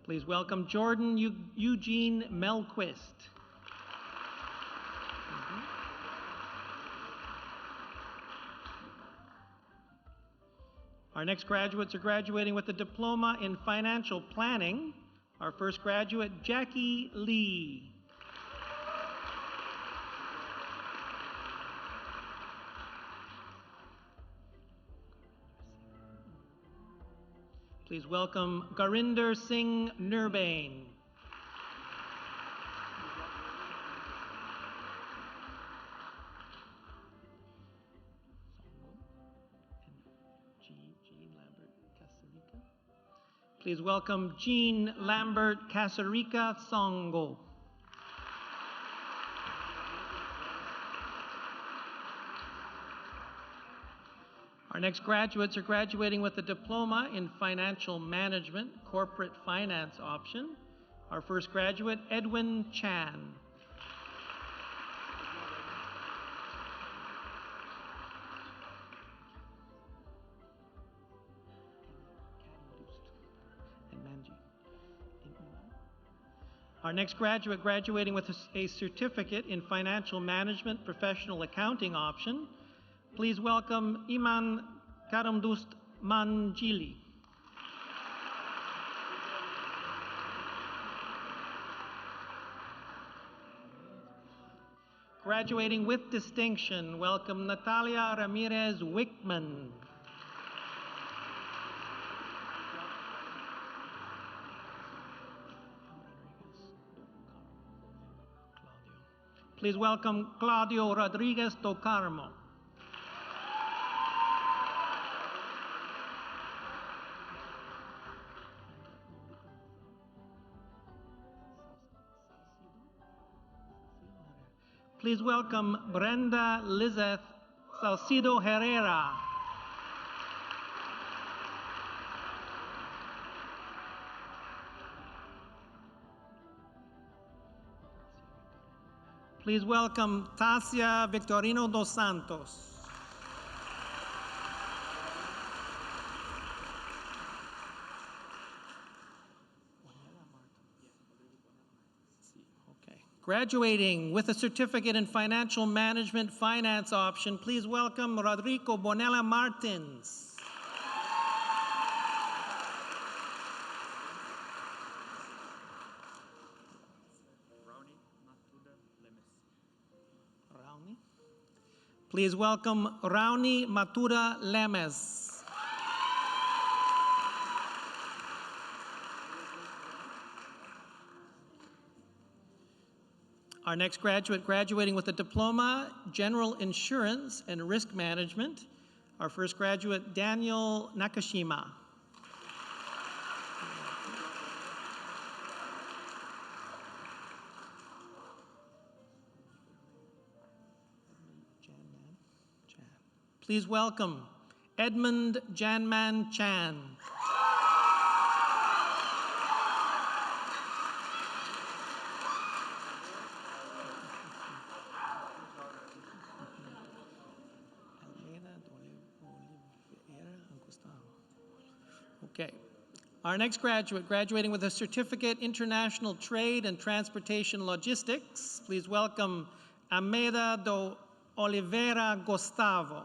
Please welcome Jordan Eugene Melquist. Our next graduates are graduating with a diploma in financial planning. Our first graduate, Jackie Lee. Please welcome Garinder Singh Nurbane. Please welcome Jean Lambert Casarica Songo. Our next graduates are graduating with a diploma in financial management, corporate finance option. Our first graduate, Edwin Chan. Our next graduate graduating with a certificate in financial management, professional accounting option. Please welcome Iman Karamdust Manjili. Graduating with distinction, welcome Natalia Ramirez Wickman. Please welcome Claudio Rodriguez do Carmo. Please welcome Brenda Lizeth Salcido Herrera. Please welcome Tasia Victorino dos Santos. Graduating with a certificate in financial management finance option, please welcome Rodrigo Bonella Martins. Please welcome Rauni Matura Lemes. Our next graduate graduating with a diploma, General Insurance and Risk Management. Our first graduate, Daniel Nakashima. Please welcome Edmund Janman Chan. Okay. Our next graduate, graduating with a certificate, International Trade and Transportation Logistics. Please welcome Almeida do Oliveira Gustavo.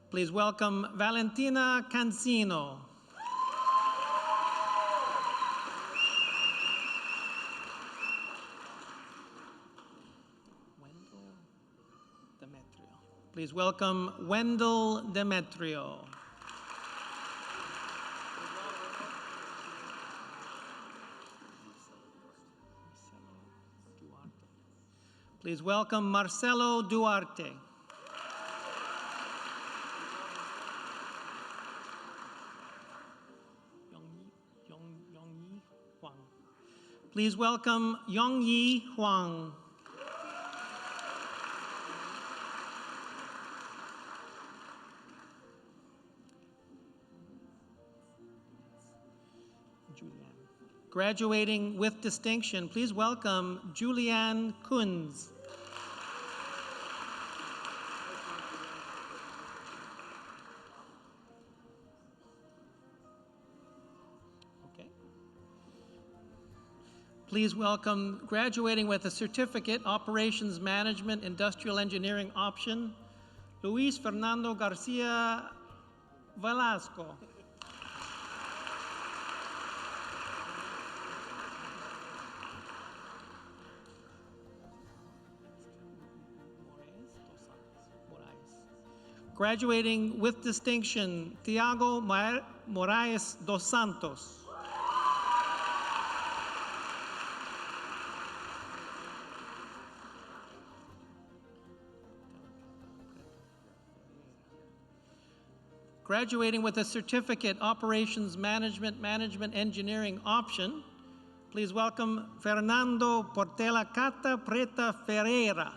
Please welcome Valentina Cancino. Please welcome Wendell Demetrio. Please welcome Marcelo Duarte. Please welcome Yongyi Huang. Graduating with distinction, please welcome Julianne Kunz. Okay. Please welcome, graduating with a certificate, Operations Management, Industrial Engineering option, Luis Fernando Garcia Velasco. Graduating with distinction, Tiago Moraes dos Santos. Graduating with a certificate, Operations Management, Management Engineering option, please welcome Fernando Portela Cata Preta Ferreira.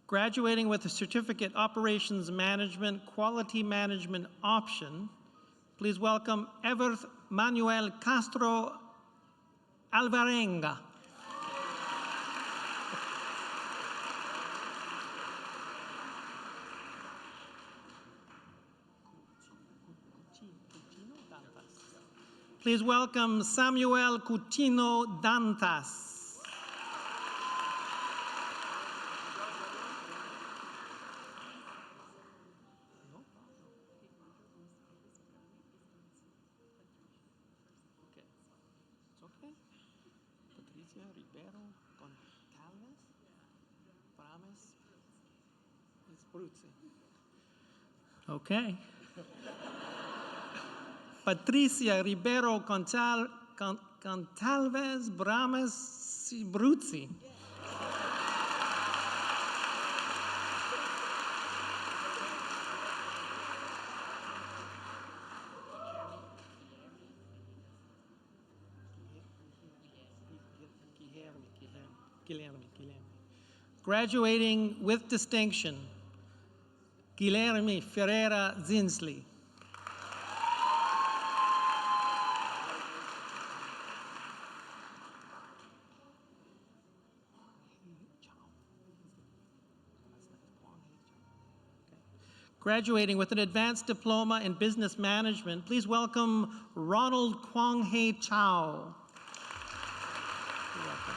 Graduating with a certificate, Operations Management, Quality Management option, please welcome Everth Manuel Castro Alvarenga. Please welcome Samuel Coutinho Dantas. Okay. Patricia Ribeiro Contalves Brames Bruzzi. Graduating with distinction, Guilherme Ferreira Zinsley. Graduating with an advanced diploma in business management, please welcome Ronald Kwong Hei Chow. You're welcome.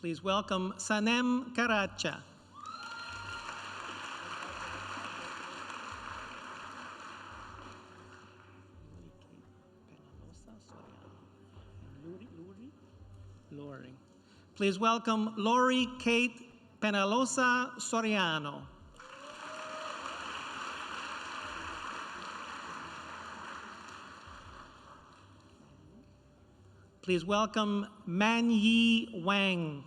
Please welcome Sanem Karacha. Lori. Please welcome Lori Kate Penalosa Soriano. Please welcome Man Yi Wang.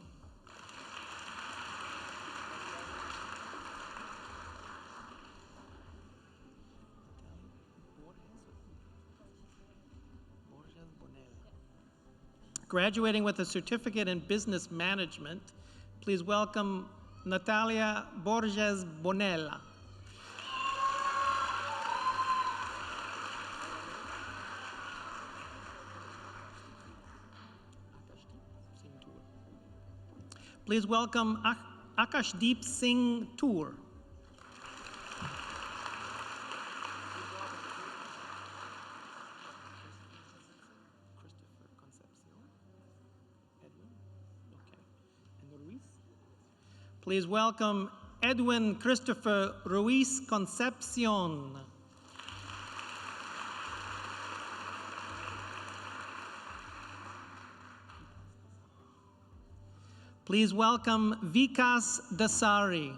Graduating with a certificate in business management, please welcome Natalia Borges Bonella. Please welcome Akashdeep Singh Toor. Please welcome Edwin Christopher Ruiz Concepcion. Please welcome Vikas Dasari.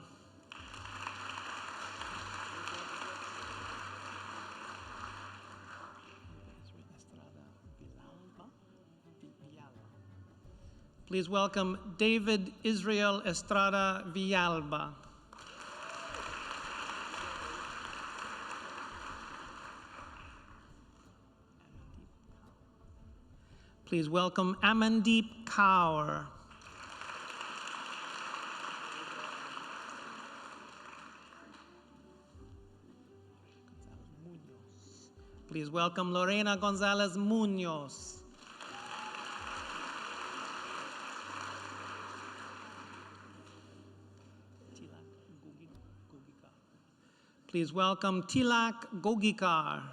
Please welcome David Israel Estrada Villalba. Please welcome Amandeep Kaur. Please welcome Lorena Gonzalez Munoz. Please welcome Tilak Gogikar.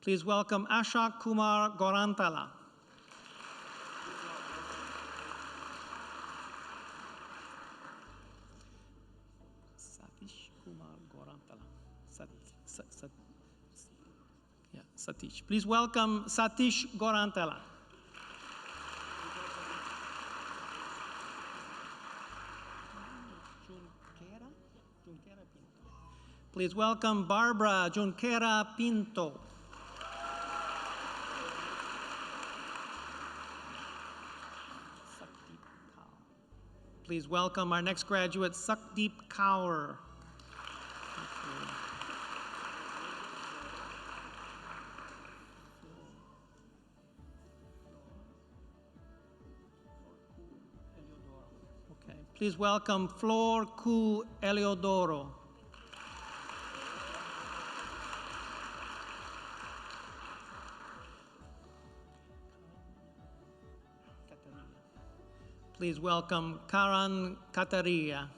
Please welcome Ashok Kumar Gorantala. Satish Kumar Gorantala. Satish. Please welcome Satish Gorantala. Please welcome Barbara Junquera Pinto. Please welcome our next graduate, Sakdeep Kaur. Okay. Please welcome Flor Ku Eliodoro. Please welcome Karan Kataria.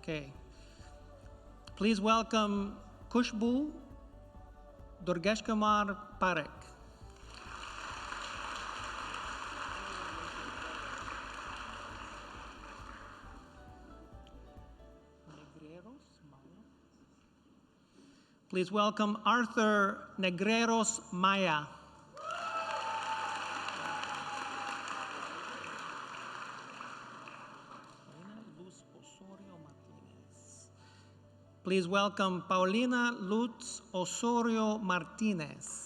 Okay. Please welcome Kushbu Durgeshkumar Parekh. Please welcome Arthur Negreros Maya. Please welcome Paulina Lutz Osorio Martinez.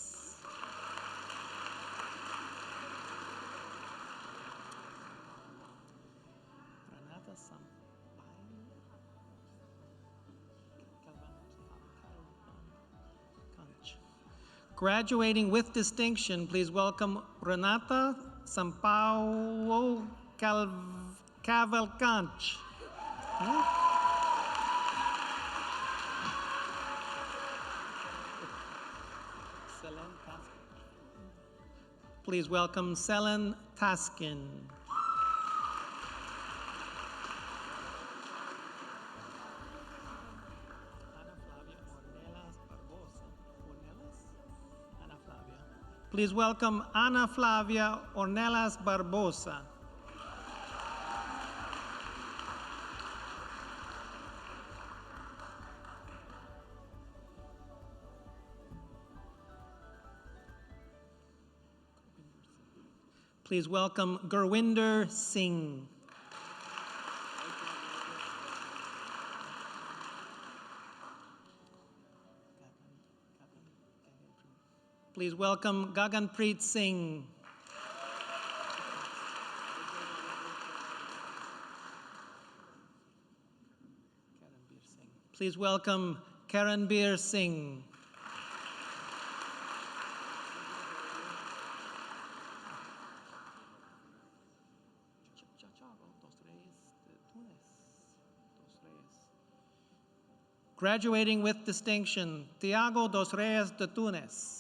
Graduating with distinction, please welcome Renata Sampaio Cavalcanch. Please welcome Selen Taskin. Please welcome Ana Flavia Ornelas Barbosa. Please welcome Gurwinder Singh. Please welcome Gaganpreet Singh. Please welcome Karanbir Singh. Graduating with distinction, Tiago dos Reis de Tunis.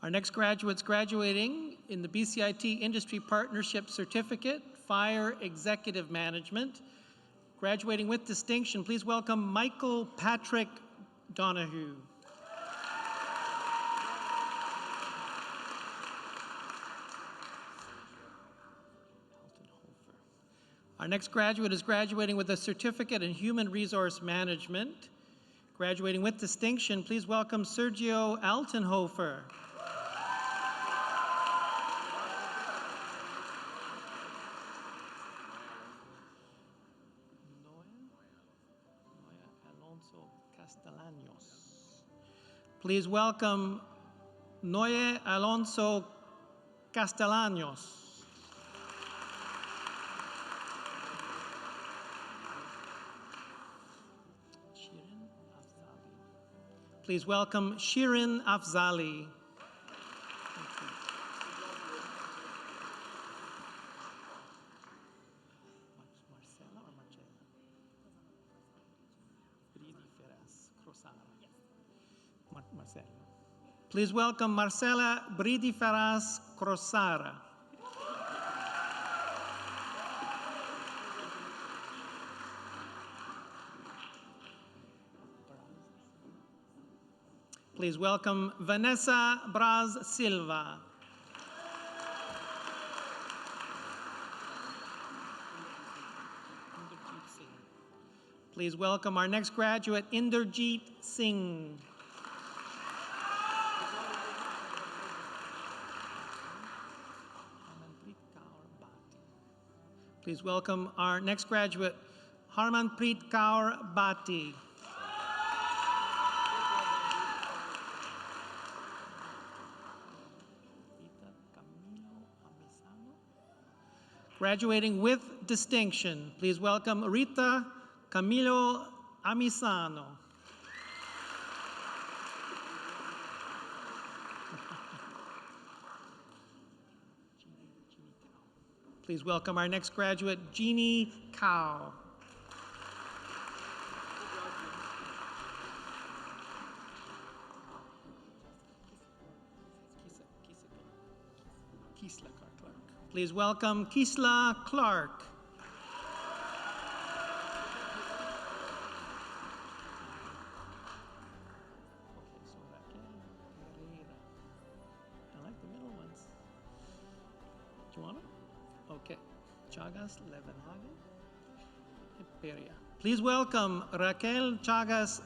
Our next graduate's graduating in the BCIT Industry Partnership Certificate, Fire Executive Management. Graduating with distinction, please welcome Michael Patrick Donahue. Our next graduate is graduating with a certificate in Human Resource Management. Graduating with distinction, please welcome Sergio Altenhofer. Alonso Castellanos. Please welcome Noé Alonso Castellanos. Please welcome Shirin Afzali. Marcelo or Marcelo? Marcelo. Please welcome Marcela Bridi Ferraz Crosara. Please welcome Vanessa Braz Silva. Please welcome our next graduate, Inderjeet Singh. Please welcome our next graduate, Harmanpreet Kaur Bhatti. Graduating with distinction, please welcome Rita Camilo Amisano. Please welcome our next graduate, Jeannie Cao. Please welcome Kisla Clark. I like the middle ones. Do you want them? Okay. Chagas Levenhagen. Pereira. Please welcome Raquel Chagas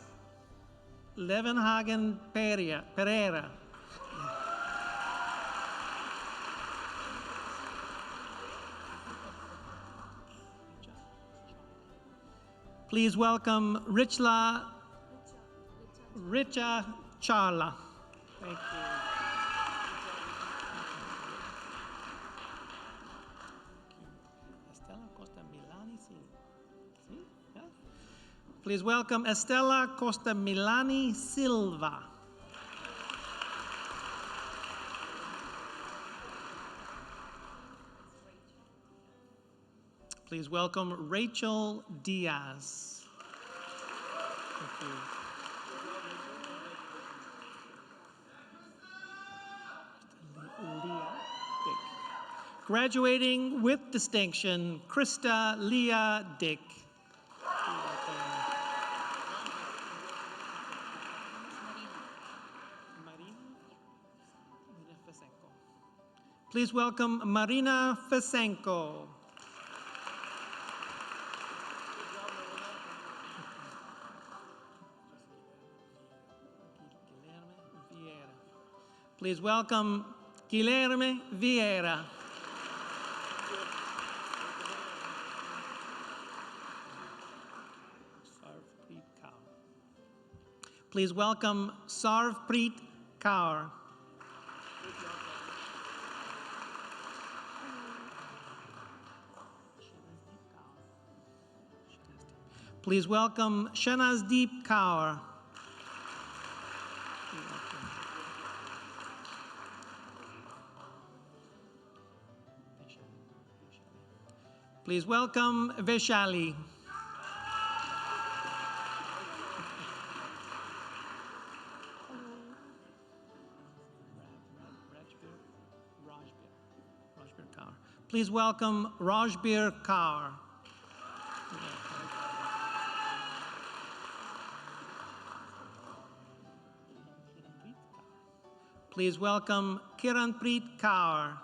Levenhagen Pereira. Please welcome Richa Charla. Thank you. Estela Costa Milani, see? Yeah? Please welcome Estela Costa Milani Silva. Please welcome Rachel Diaz. Thank you. Graduating with distinction, Krista Leah Dick. Please welcome Marina Fesenko. Please welcome Guilherme Vieira. Please welcome Sarvpreet Kaur. Please welcome Shanazdeep Kaur. Please welcome Vaishali. Please welcome Rajbir Kaur. Please welcome Kiranpreet Kaur.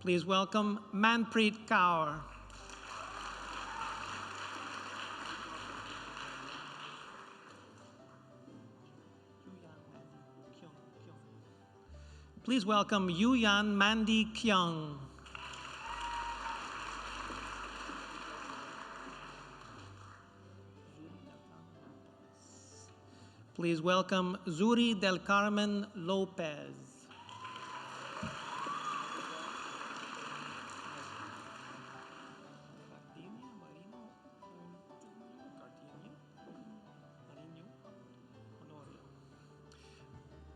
Please welcome Manpreet Kaur. Please welcome Yuyan Mandi Kyung. Please welcome Zuri del Carmen Lopez.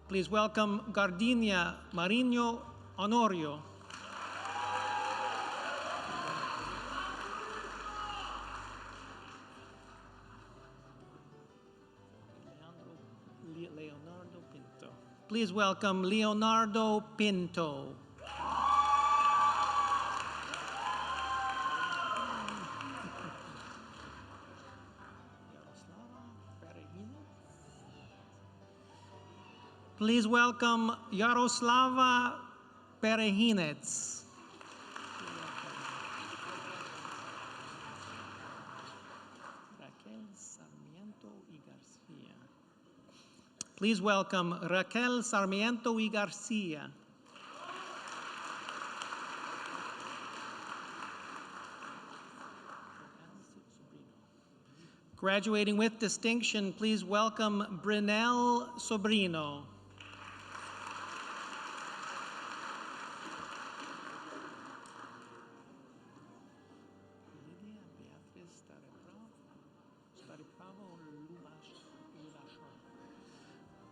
Please welcome Gardenia Marino Honorio. Leonardo Pinto. Please welcome Leonardo Pinto. Please welcome Yaroslava Perehinets. Raquel Sarmiento y Garcia. Please welcome Raquel Sarmiento y Garcia. Graduating with distinction, please welcome Brunel Sobrino.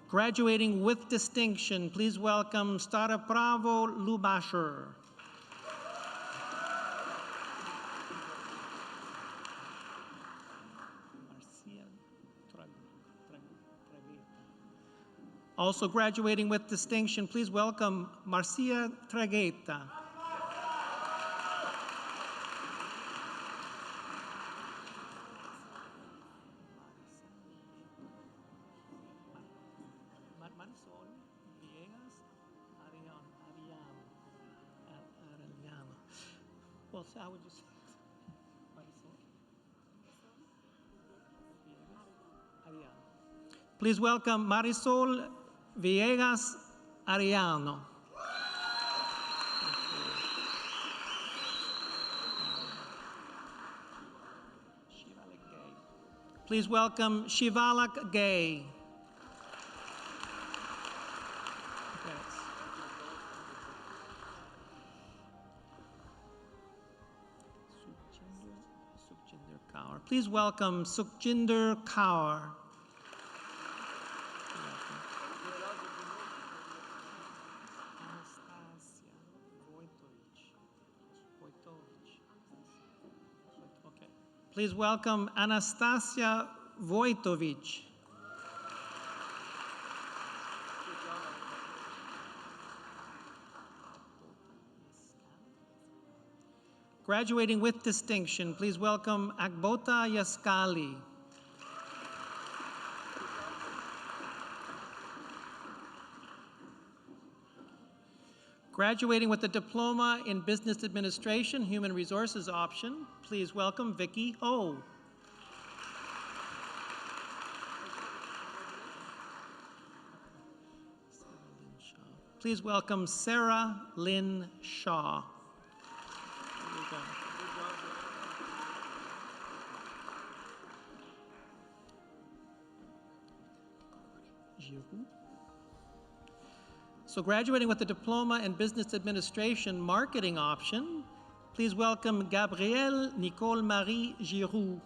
Graduating with distinction, please welcome Starapravo Lubasher. Also graduating with distinction, please welcome Marcia Tragueta. Well, so how would you say it? Marisol? Please welcome Marisol Villegas Ariano. Please welcome Shivalak Gay. Please welcome Sukhjinder Kaur. Please welcome Anastasia Vojtovic. Graduating with distinction, please welcome Agbota Yaskali. Graduating with a diploma in Business Administration, Human Resources option, please welcome Vicky Ho. Please welcome Sarah Lynn Shaw. Giroux. So graduating with a diploma in business administration marketing option, please welcome Gabrielle Nicole Marie Giroux.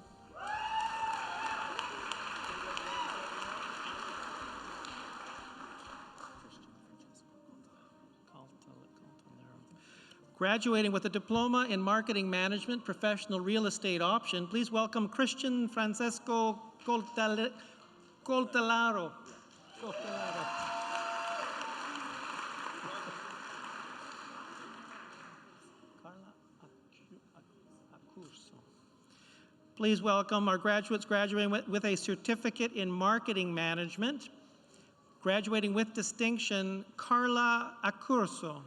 Graduating with a diploma in marketing management professional real estate option, please welcome Christian Francesco Coltelaro. Please welcome our graduates graduating with a certificate in marketing management. Graduating with distinction, Carla Accurso.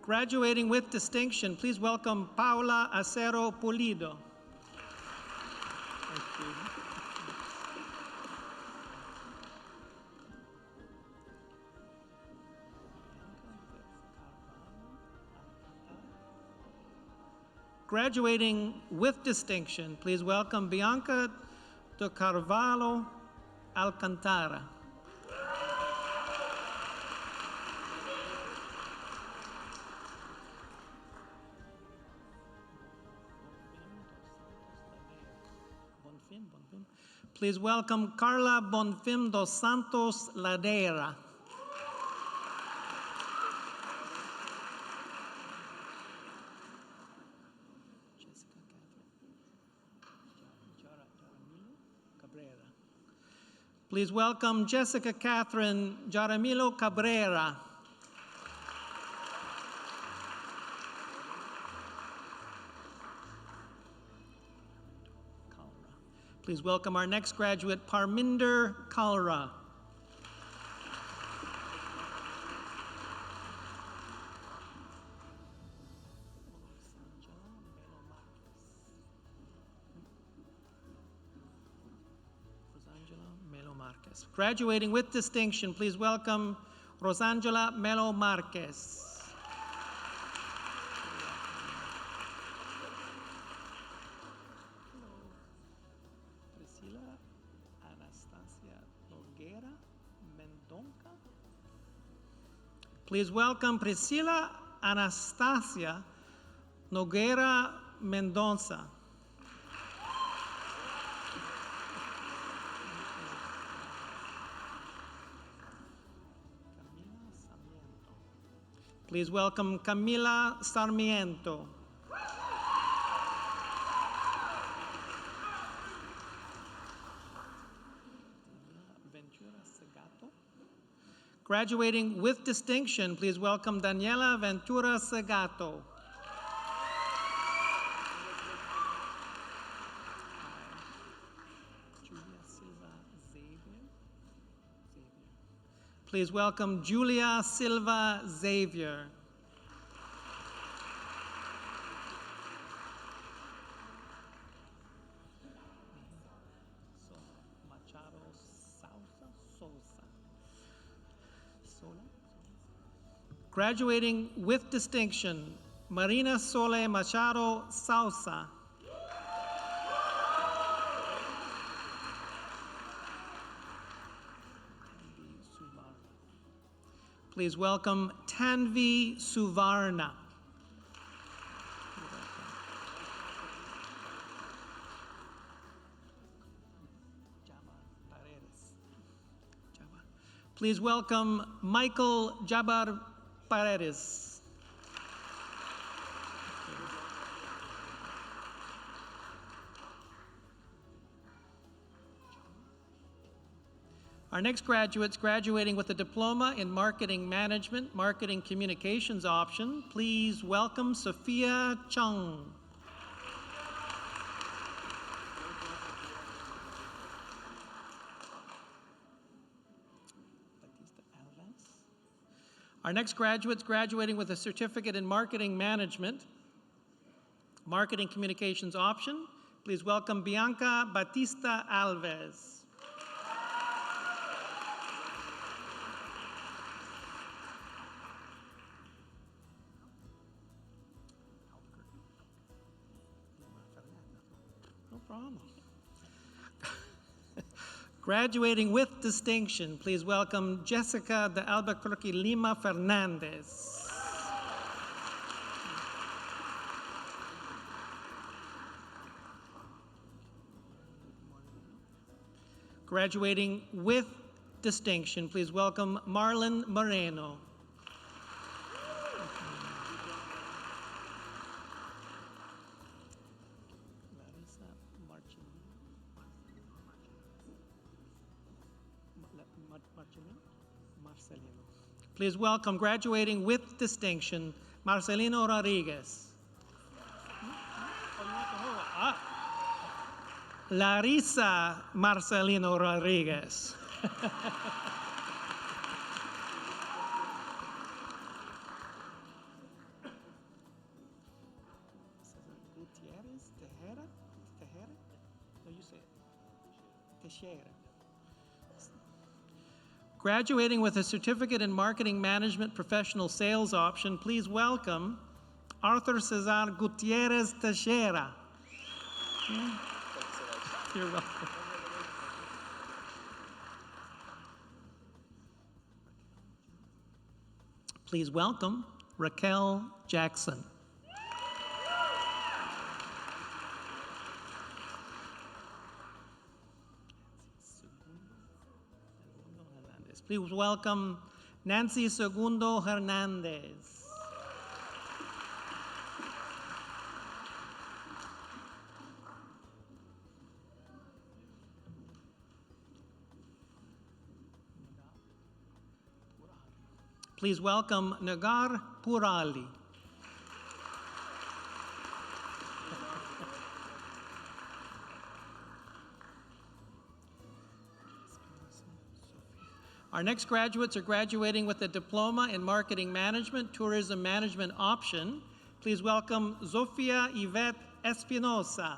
Graduating with distinction, please welcome Paula Acero Pulido. Thank you. Graduating with distinction, please welcome Bianca de Carvalho Alcantara. Please welcome Carla Bonfim dos Santos Ladera. Please welcome Jessica Catherine Jaramillo Cabrera. Please welcome our next graduate, Parminder Kalra. Graduating with distinction, please welcome Rosangela Melo Marquez. Priscilla Anastasia Noguera Mendonca. Please welcome Priscilla Anastasia Noguera Mendonça. Please welcome Camila Sarmiento. Graduating with distinction, please welcome Daniela Ventura Segato. Please welcome Julia Silva Xavier. Machado Sousa. Graduating with distinction, Marina Sole Machado Sousa. Please welcome Tanvi Suvarna. Please welcome Michael Jabar Paredes. Our next graduates graduating with a diploma in marketing management, marketing communications option. Please welcome Sophia Chung. Our next graduates graduating with a certificate in marketing management, marketing communications option. Please welcome Bianca Batista Alves. problem. Graduating with distinction, please welcome Jessica de Albuquerque Lima Fernandez. Graduating with distinction, please welcome Marlon Moreno. Marcelino. Please welcome, graduating with distinction, Marcelino Rodriguez. Larissa Marcelino Rodriguez. Gutierrez, Tejera? Tejera? No, you say it. Teixeira. Graduating with a certificate in marketing management professional sales option, please welcome Arthur Cesar Gutierrez Teixeira. Yeah. You're welcome. Please welcome Raquel Jackson. Please welcome Nancy Segundo Hernandez. Please welcome Nagar Purali. Our next graduates are graduating with a diploma in marketing management, tourism management option. Please welcome Zofia Yvette Espinosa.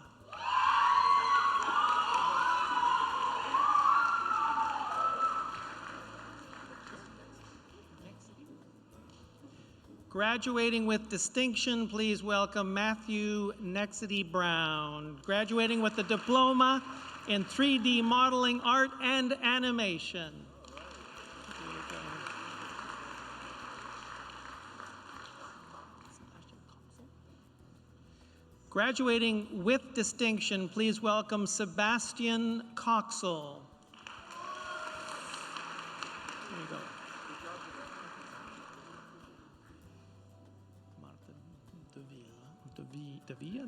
Graduating with distinction, please welcome Matthew Nexity Brown. Graduating with a diploma in 3D modeling, art, and animation. Graduating with distinction, please welcome Sebastian Coxell. There you go. Martha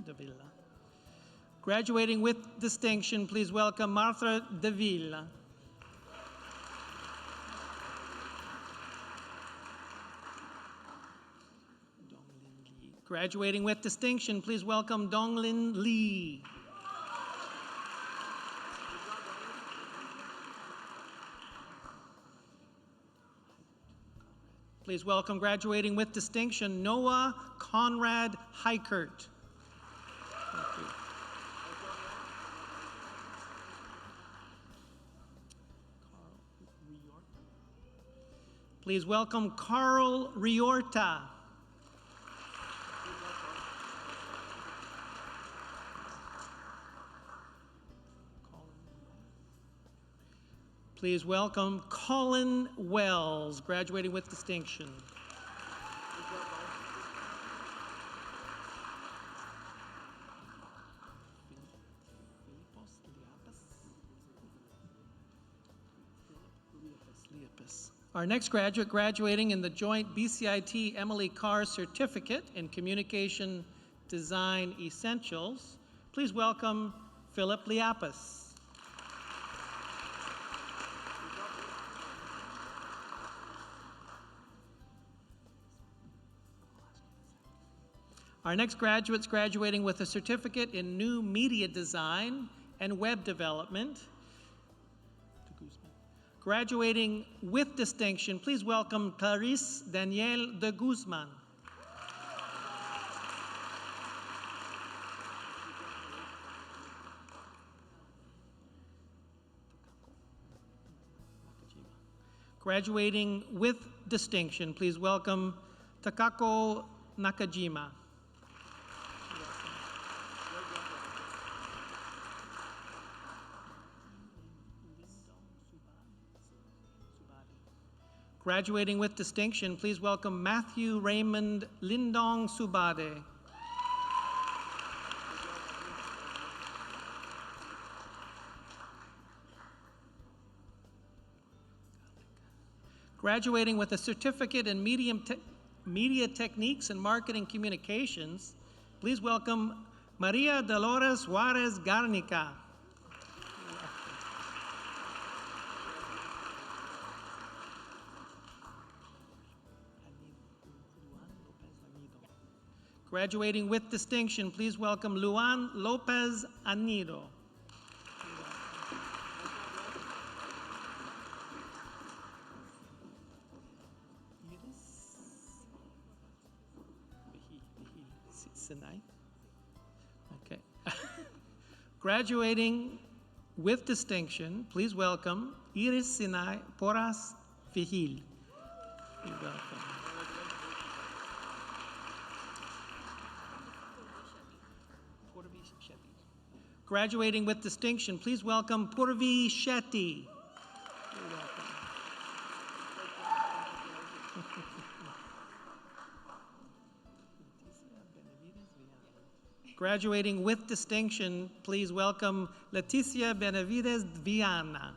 Davila. Graduating with distinction, please welcome Martha Davila. Graduating with distinction, please welcome Donglin Lee. Please welcome, graduating with distinction, Noah Conrad Heikert. Thank you. Please welcome Carl Riorta. Please welcome Colin Wells, graduating with distinction. Our next graduate graduating in the joint BCIT Emily Carr Certificate in Communication Design Essentials, please welcome Philip Liapis. Our next graduates graduating with a certificate in new media design and web development. Graduating with distinction, please welcome Clarice Danielle de Guzman. Graduating with distinction, please welcome Takako Nakajima. Graduating with distinction, please welcome Matthew Raymond Lindong Subade. Graduating with a certificate in media techniques and marketing communications, please welcome Maria Dolores Juarez Garnica. Graduating with distinction, please welcome Luan Lopez Anido. Okay. Graduating with distinction, please welcome Iris Sinai Porras Fihil. You're welcome. Graduating with distinction, please welcome Purvi Shetty. You're welcome. Graduating with distinction, please welcome Leticia Benavides Viana.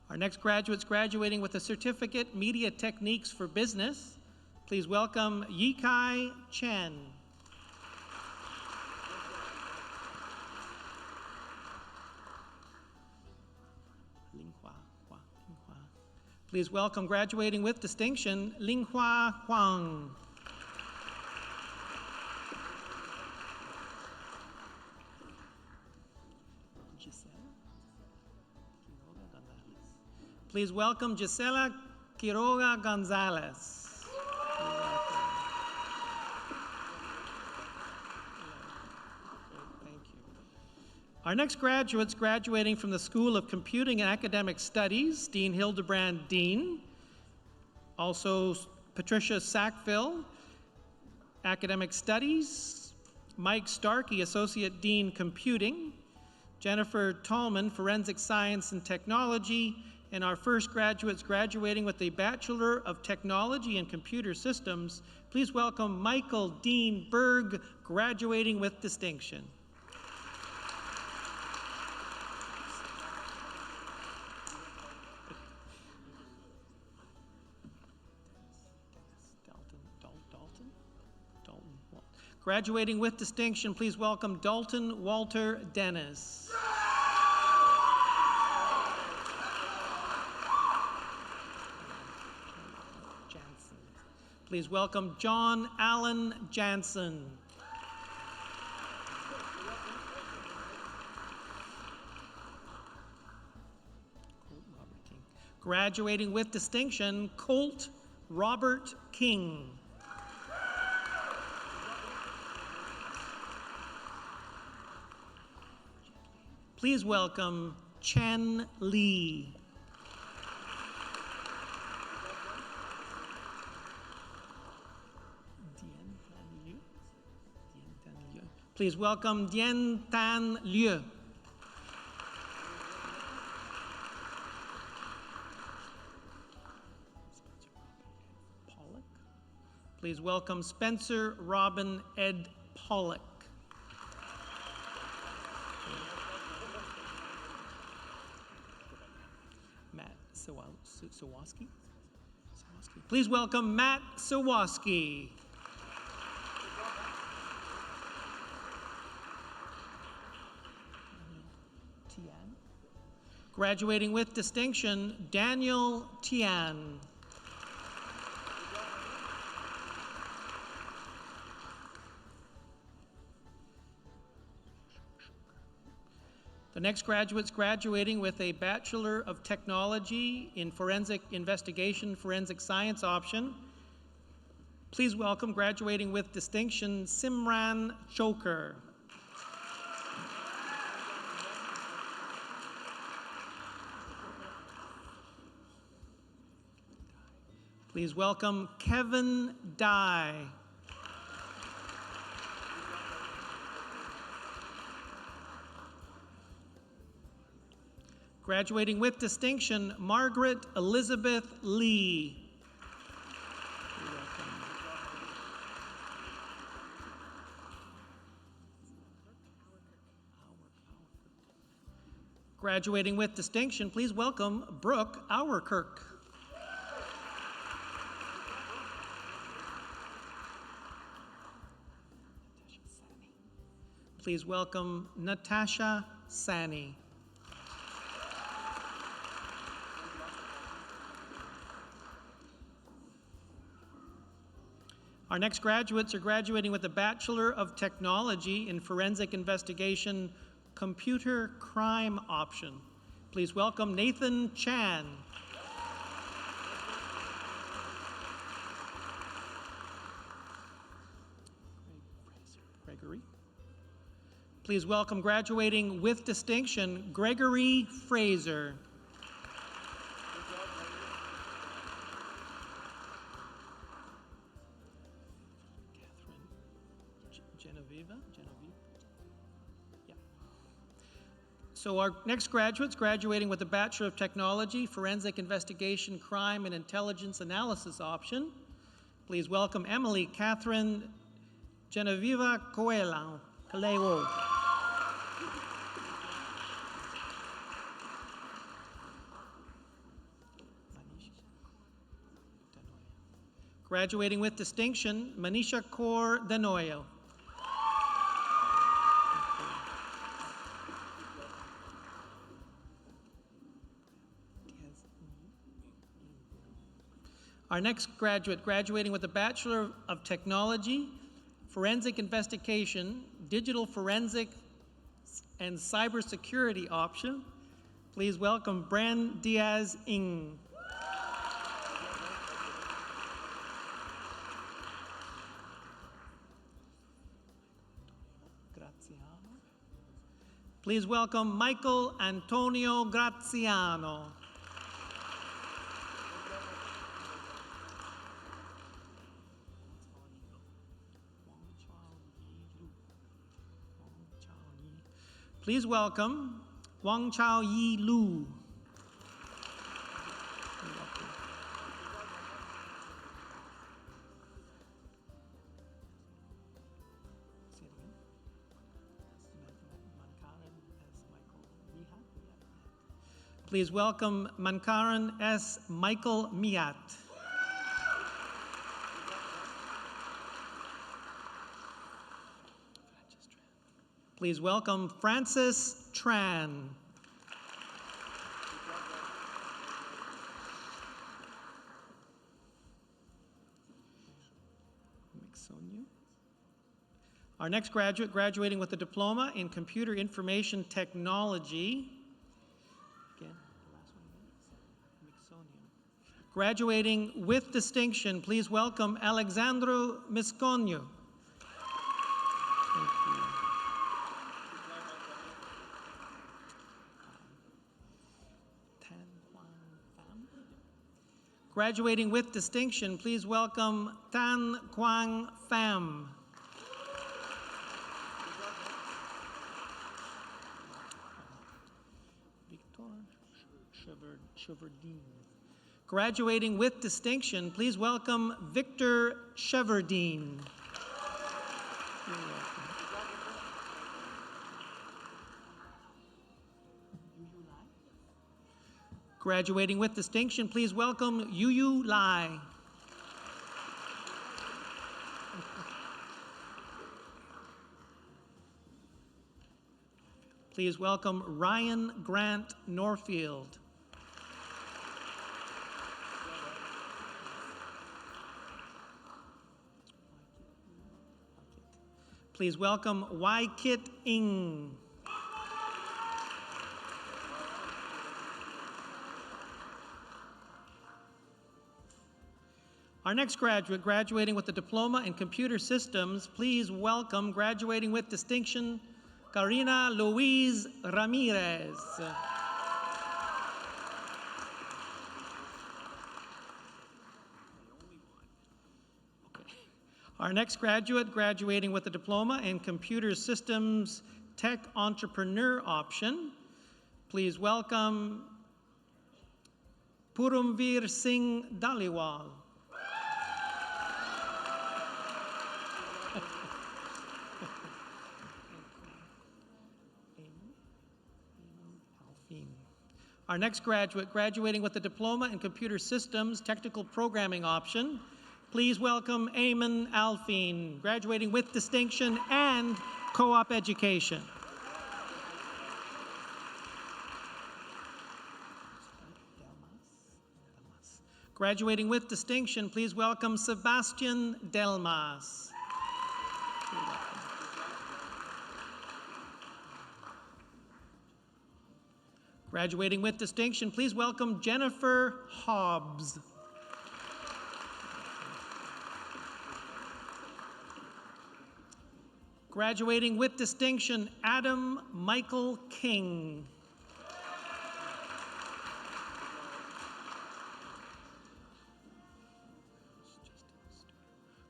Our next graduates graduating with a certificate, Media Techniques for Business. Please welcome Yikai Chen. Please welcome, graduating with distinction, Linghua Huang. Please welcome Gisela Quiroga Gonzalez. Thank you. Our next graduates graduating from the School of Computing and Academic Studies, Dean Hildebrand Dean. Also Patricia Sackville, Academic Studies. Mike Starkey, Associate Dean Computing. Jennifer Tallman, Forensic Science and Technology. And our first graduates graduating with a Bachelor of Technology and Computer Systems. Please welcome Michael Dean Berg, graduating with distinction. Graduating with distinction, please welcome Dalton Walter Dennis. Please welcome John Allen Jansen. Graduating with distinction, Colt Robert King. Please welcome Chen Lee. Please welcome Dien Tan Liu. Please welcome Spencer Robin Ed Pollock. Matt Sawaski. Please welcome Matt Sawaski. Graduating with distinction, Daniel Tian. The next graduates graduating with a Bachelor of Technology in Forensic Investigation, Forensic Science option. Please welcome, graduating with distinction, Simran Choker. Please welcome Kevin Dye. Graduating with distinction, Margaret Elizabeth Lee. Graduating with distinction, please welcome Brooke Auerkirk. Please welcome Natasha Sani. Our next graduates are graduating with the Bachelor of Technology in Forensic Investigation Computer Crime option. Please welcome Nathan Chan. Gregory. Please welcome graduating with distinction, Gregory Fraser. Genevieve. Yeah. So our next graduates graduating with the Bachelor of Technology, Forensic Investigation, Crime and Intelligence Analysis option. Please welcome Emily Catherine Genevieve Coelho. Graduating with distinction, Manisha Kaur Denoyo. Our next graduate graduating with the Bachelor of Technology, Forensic Investigation, Digital Forensic and Cybersecurity option. Please welcome Bran Diaz Ng. Please welcome Michael Antonio Graziano. Please welcome Wang Chao Yi Lu. Please welcome Mankaran S. Michael Miat. Please welcome Francis Tran. Our next graduate graduating with a diploma in Computer Information Technology. Again, the last one again. Graduating with distinction, please welcome Alexandro Misconio. Thank you. Graduating with distinction, please welcome Tan Quang Pham. Victor Cheverdine. Graduating with distinction, please welcome Victor Cheverdine. Graduating with distinction, please welcome Yu Lai. Please welcome Ryan Grant Norfield. Please welcome Wai Kit Ng. Our next graduate graduating with a diploma in computer systems, please welcome graduating with distinction, Karina Louise Ramirez. Our next graduate graduating with a diploma in computer systems tech entrepreneur option, Please welcome Purumveer Singh Dhaliwal. Our next graduate, graduating with a diploma in computer systems, technical programming option. Please welcome Eamon Alfine, graduating with distinction and co-op education. Graduating with distinction, please welcome Sebastian Delmas. Graduating with distinction, please welcome Jennifer Hobbs. Graduating with distinction, Adam Michael King.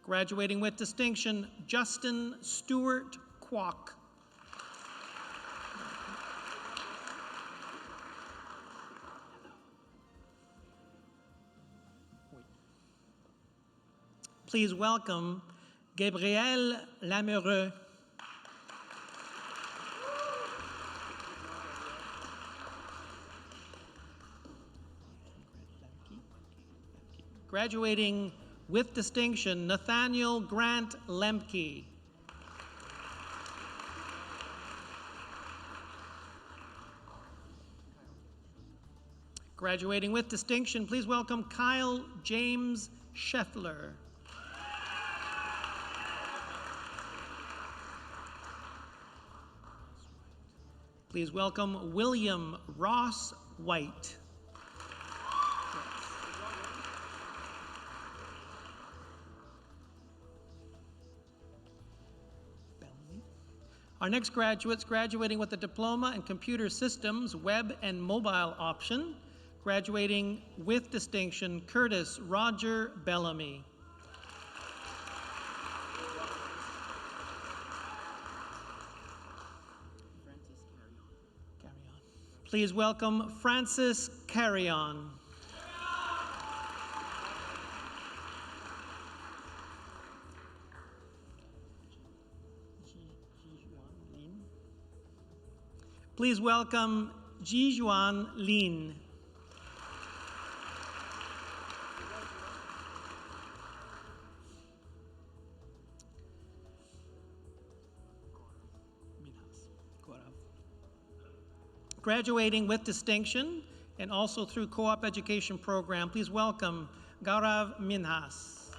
Graduating with distinction, Justin Stewart Kwok. Please welcome Gabriel Lamoureux. Graduating with distinction, Nathaniel Grant Lemke. Graduating with distinction, please welcome Kyle James Scheffler. Please welcome William Ross White. Our next graduates, graduating with a diploma in computer systems, web and mobile option. Graduating with distinction, Curtis Roger Bellamy. Please welcome Francis Carrion. Please welcome Jijuan Lin. Graduating with distinction and also through co-op education program, please welcome Gaurav Minhas.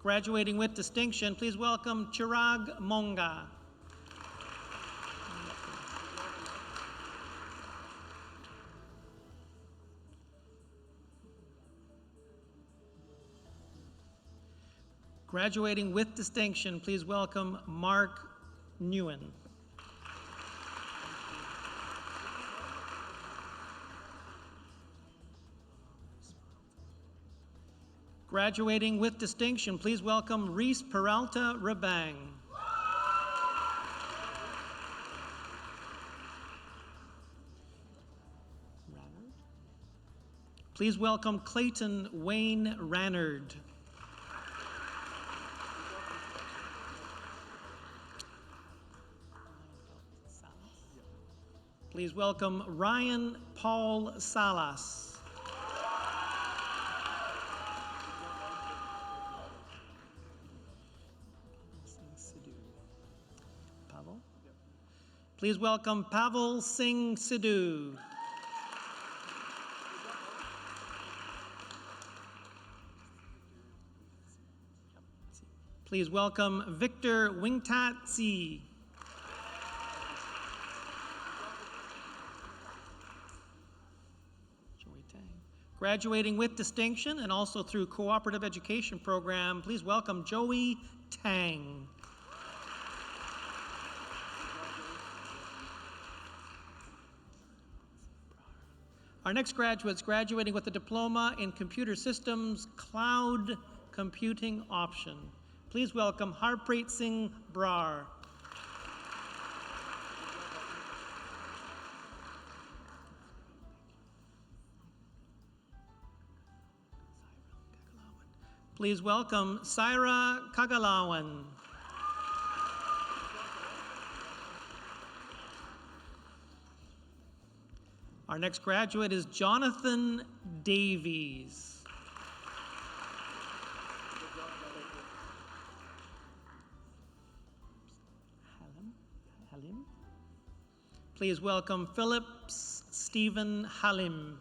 Graduating with distinction, please welcome Chirag Monga. Graduating with distinction, please welcome Mark Nguyen. Graduating with distinction, please welcome Reese Peralta Rabang. Please welcome Clayton Wayne Rannard. Please welcome Ryan Paul Salas. Pavel? Please welcome Pavel Singh Sidhu. Please welcome Victor Wingtat Z. Graduating with distinction and also through cooperative education program, please welcome Joey Tang. Our next graduates, graduating with a diploma in computer systems, cloud computing option. Please welcome Harpreet Singh Brar. Please welcome Saira Kagalawan. Our next graduate is Jonathan Davies. Halim. Please welcome Phillips Stephen Halim.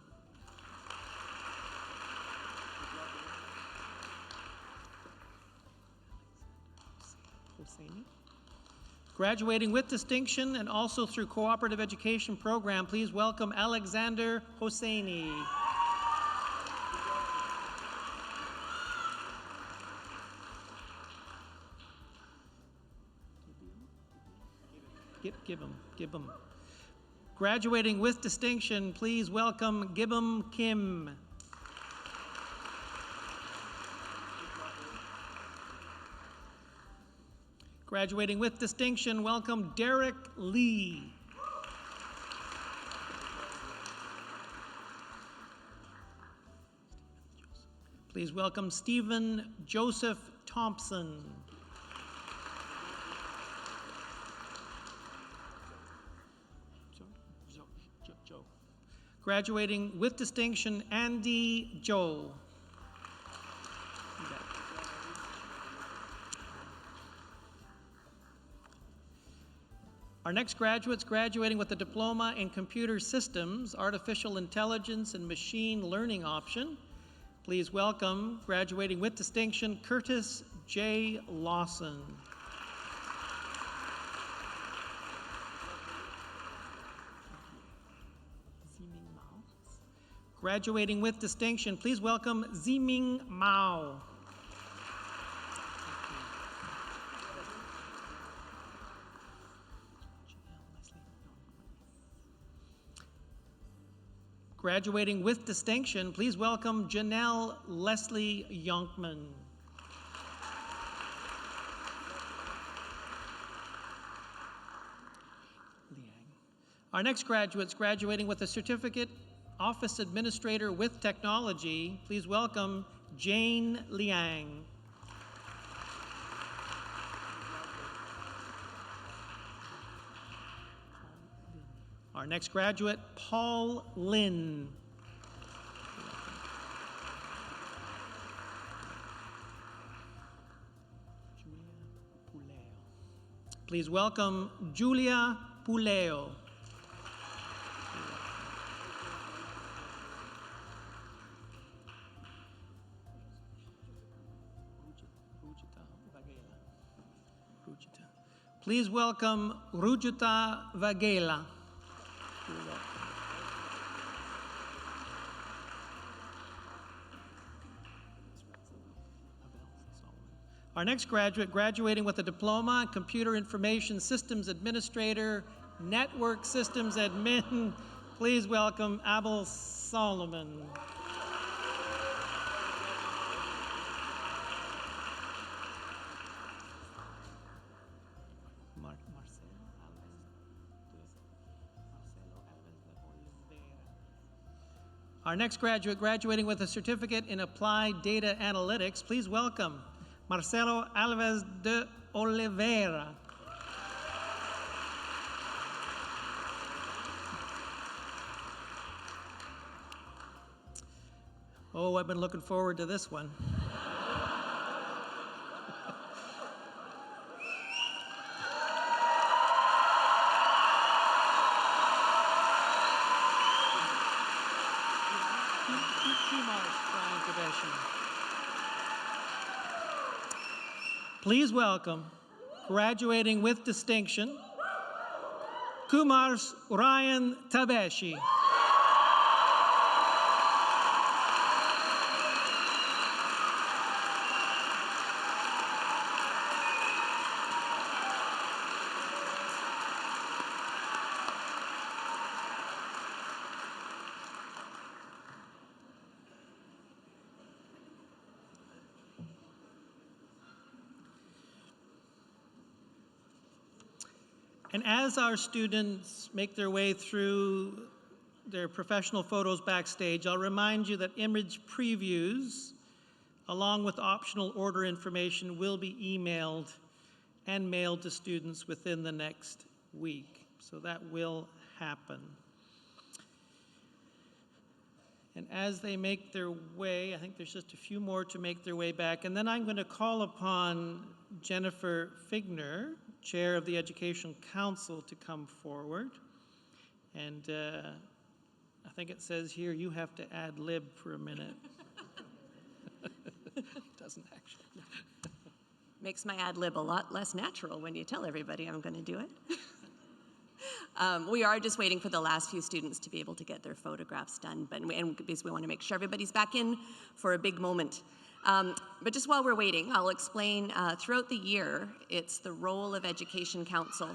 Graduating with distinction and also through cooperative education program, please welcome Alexander Hosseini. Give him. Graduating with distinction, please welcome Gibbon Kim. Graduating with distinction, welcome Derek Lee. Please welcome Stephen Joseph Thompson. Joe. Graduating with distinction, Andy Joe. Our next graduates graduating with a diploma in computer systems, artificial intelligence, and machine learning option. Please welcome, graduating with distinction, Curtis J. Lawson. Graduating with distinction, please welcome Ziming Mao. Graduating with distinction, please welcome Janelle Leslie Yonkman. Our next graduates graduating with a certificate office administrator with technology, please welcome Jane Liang. Our next graduate, Paul Lin. Please welcome Julia Puleo. Please welcome Rujuta Vagela. Our next graduate, graduating with a diploma in Computer Information Systems Administrator, Network Systems Admin, please welcome Abel Solomon. Our next graduate, graduating with a certificate in Applied Data Analytics, please welcome Marcelo Alvarez de Oliveira. Oh, I've been looking forward to this one. Please welcome, graduating with distinction, Kumar Ryan Tabeshi. And as our students make their way through their professional photos backstage, I'll remind you that image previews, along with optional order information, will be emailed and mailed to students within the next week. So that will happen. And as they make their way, I think there's just a few more to make their way back, and then I'm going to call upon Jennifer Figner, Chair of the Education Council, to come forward. And I think it says here you have to ad lib for a minute. Doesn't actually. Makes my ad lib a lot less natural when you tell everybody I'm going to do it. We are just waiting for the last few students to be able to get their photographs done, because we want to make sure everybody's back in for a big moment. But just while we're waiting, I'll explain throughout the year, it's the role of Education Council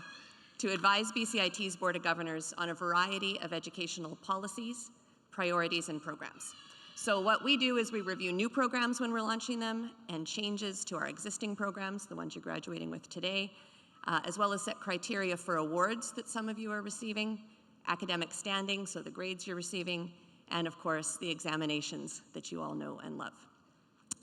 to advise BCIT's Board of Governors on a variety of educational policies, priorities, and programs. So what we do is we review new programs when we're launching them and changes to our existing programs, the ones you're graduating with today, as well as set criteria for awards that some of you are receiving, academic standing, so the grades you're receiving, and of course the examinations that you all know and love.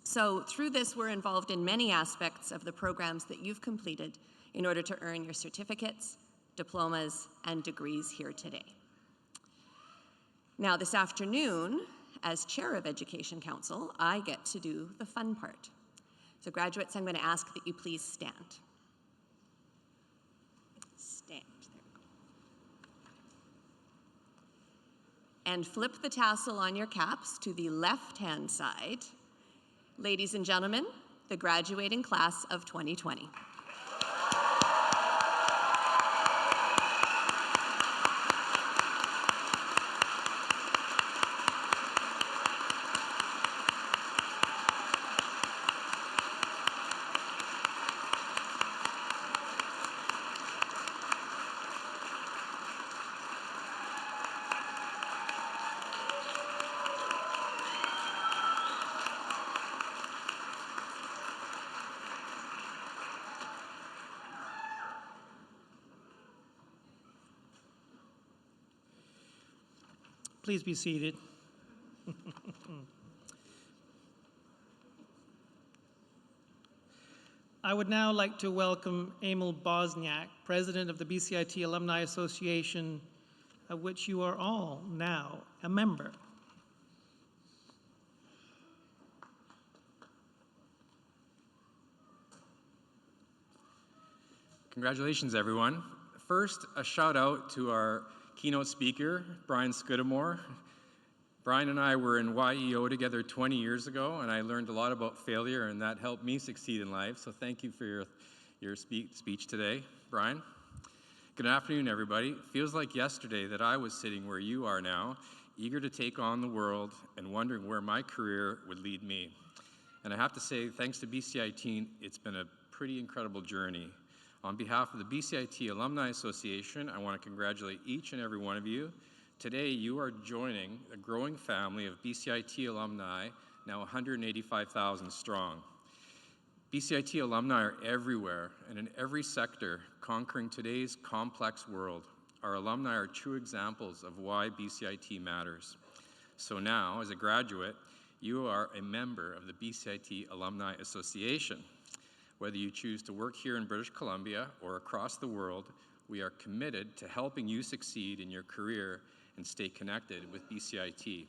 So through this, we're involved in many aspects of the programs that you've completed in order to earn your certificates, diplomas, and degrees here today. Now this afternoon, as Chair of Education Council, I get to do the fun part. So graduates, I'm going to ask that you please stand. Stand, there we go. And flip the tassel on your caps to the left-hand side. Ladies and gentlemen, the graduating class of 2020. Please be seated. I would now like to welcome Emil Bosniak, President of the Bcit Alumni Association, of which you are all now a member. Congratulations, everyone. First, a shout out to our keynote speaker, Brian Scudamore. Brian and I were in YEO together 20 years ago, and I learned a lot about failure, and that helped me succeed in life. So thank you for your speech today, Brian. Good afternoon, everybody. It feels like yesterday that I was sitting where you are now, eager to take on the world and wondering where my career would lead me. And I have to say, thanks to BCIT, it's been a pretty incredible journey. On behalf of the BCIT Alumni Association, I want to congratulate each and every one of you. Today, you are joining a growing family of BCIT alumni, now 185,000 strong. BCIT alumni are everywhere and in every sector, conquering today's complex world. Our alumni are true examples of why BCIT matters. So now, as a graduate, you are a member of the BCIT Alumni Association. Whether you choose to work here in British Columbia or across the world, we are committed to helping you succeed in your career and stay connected with BCIT.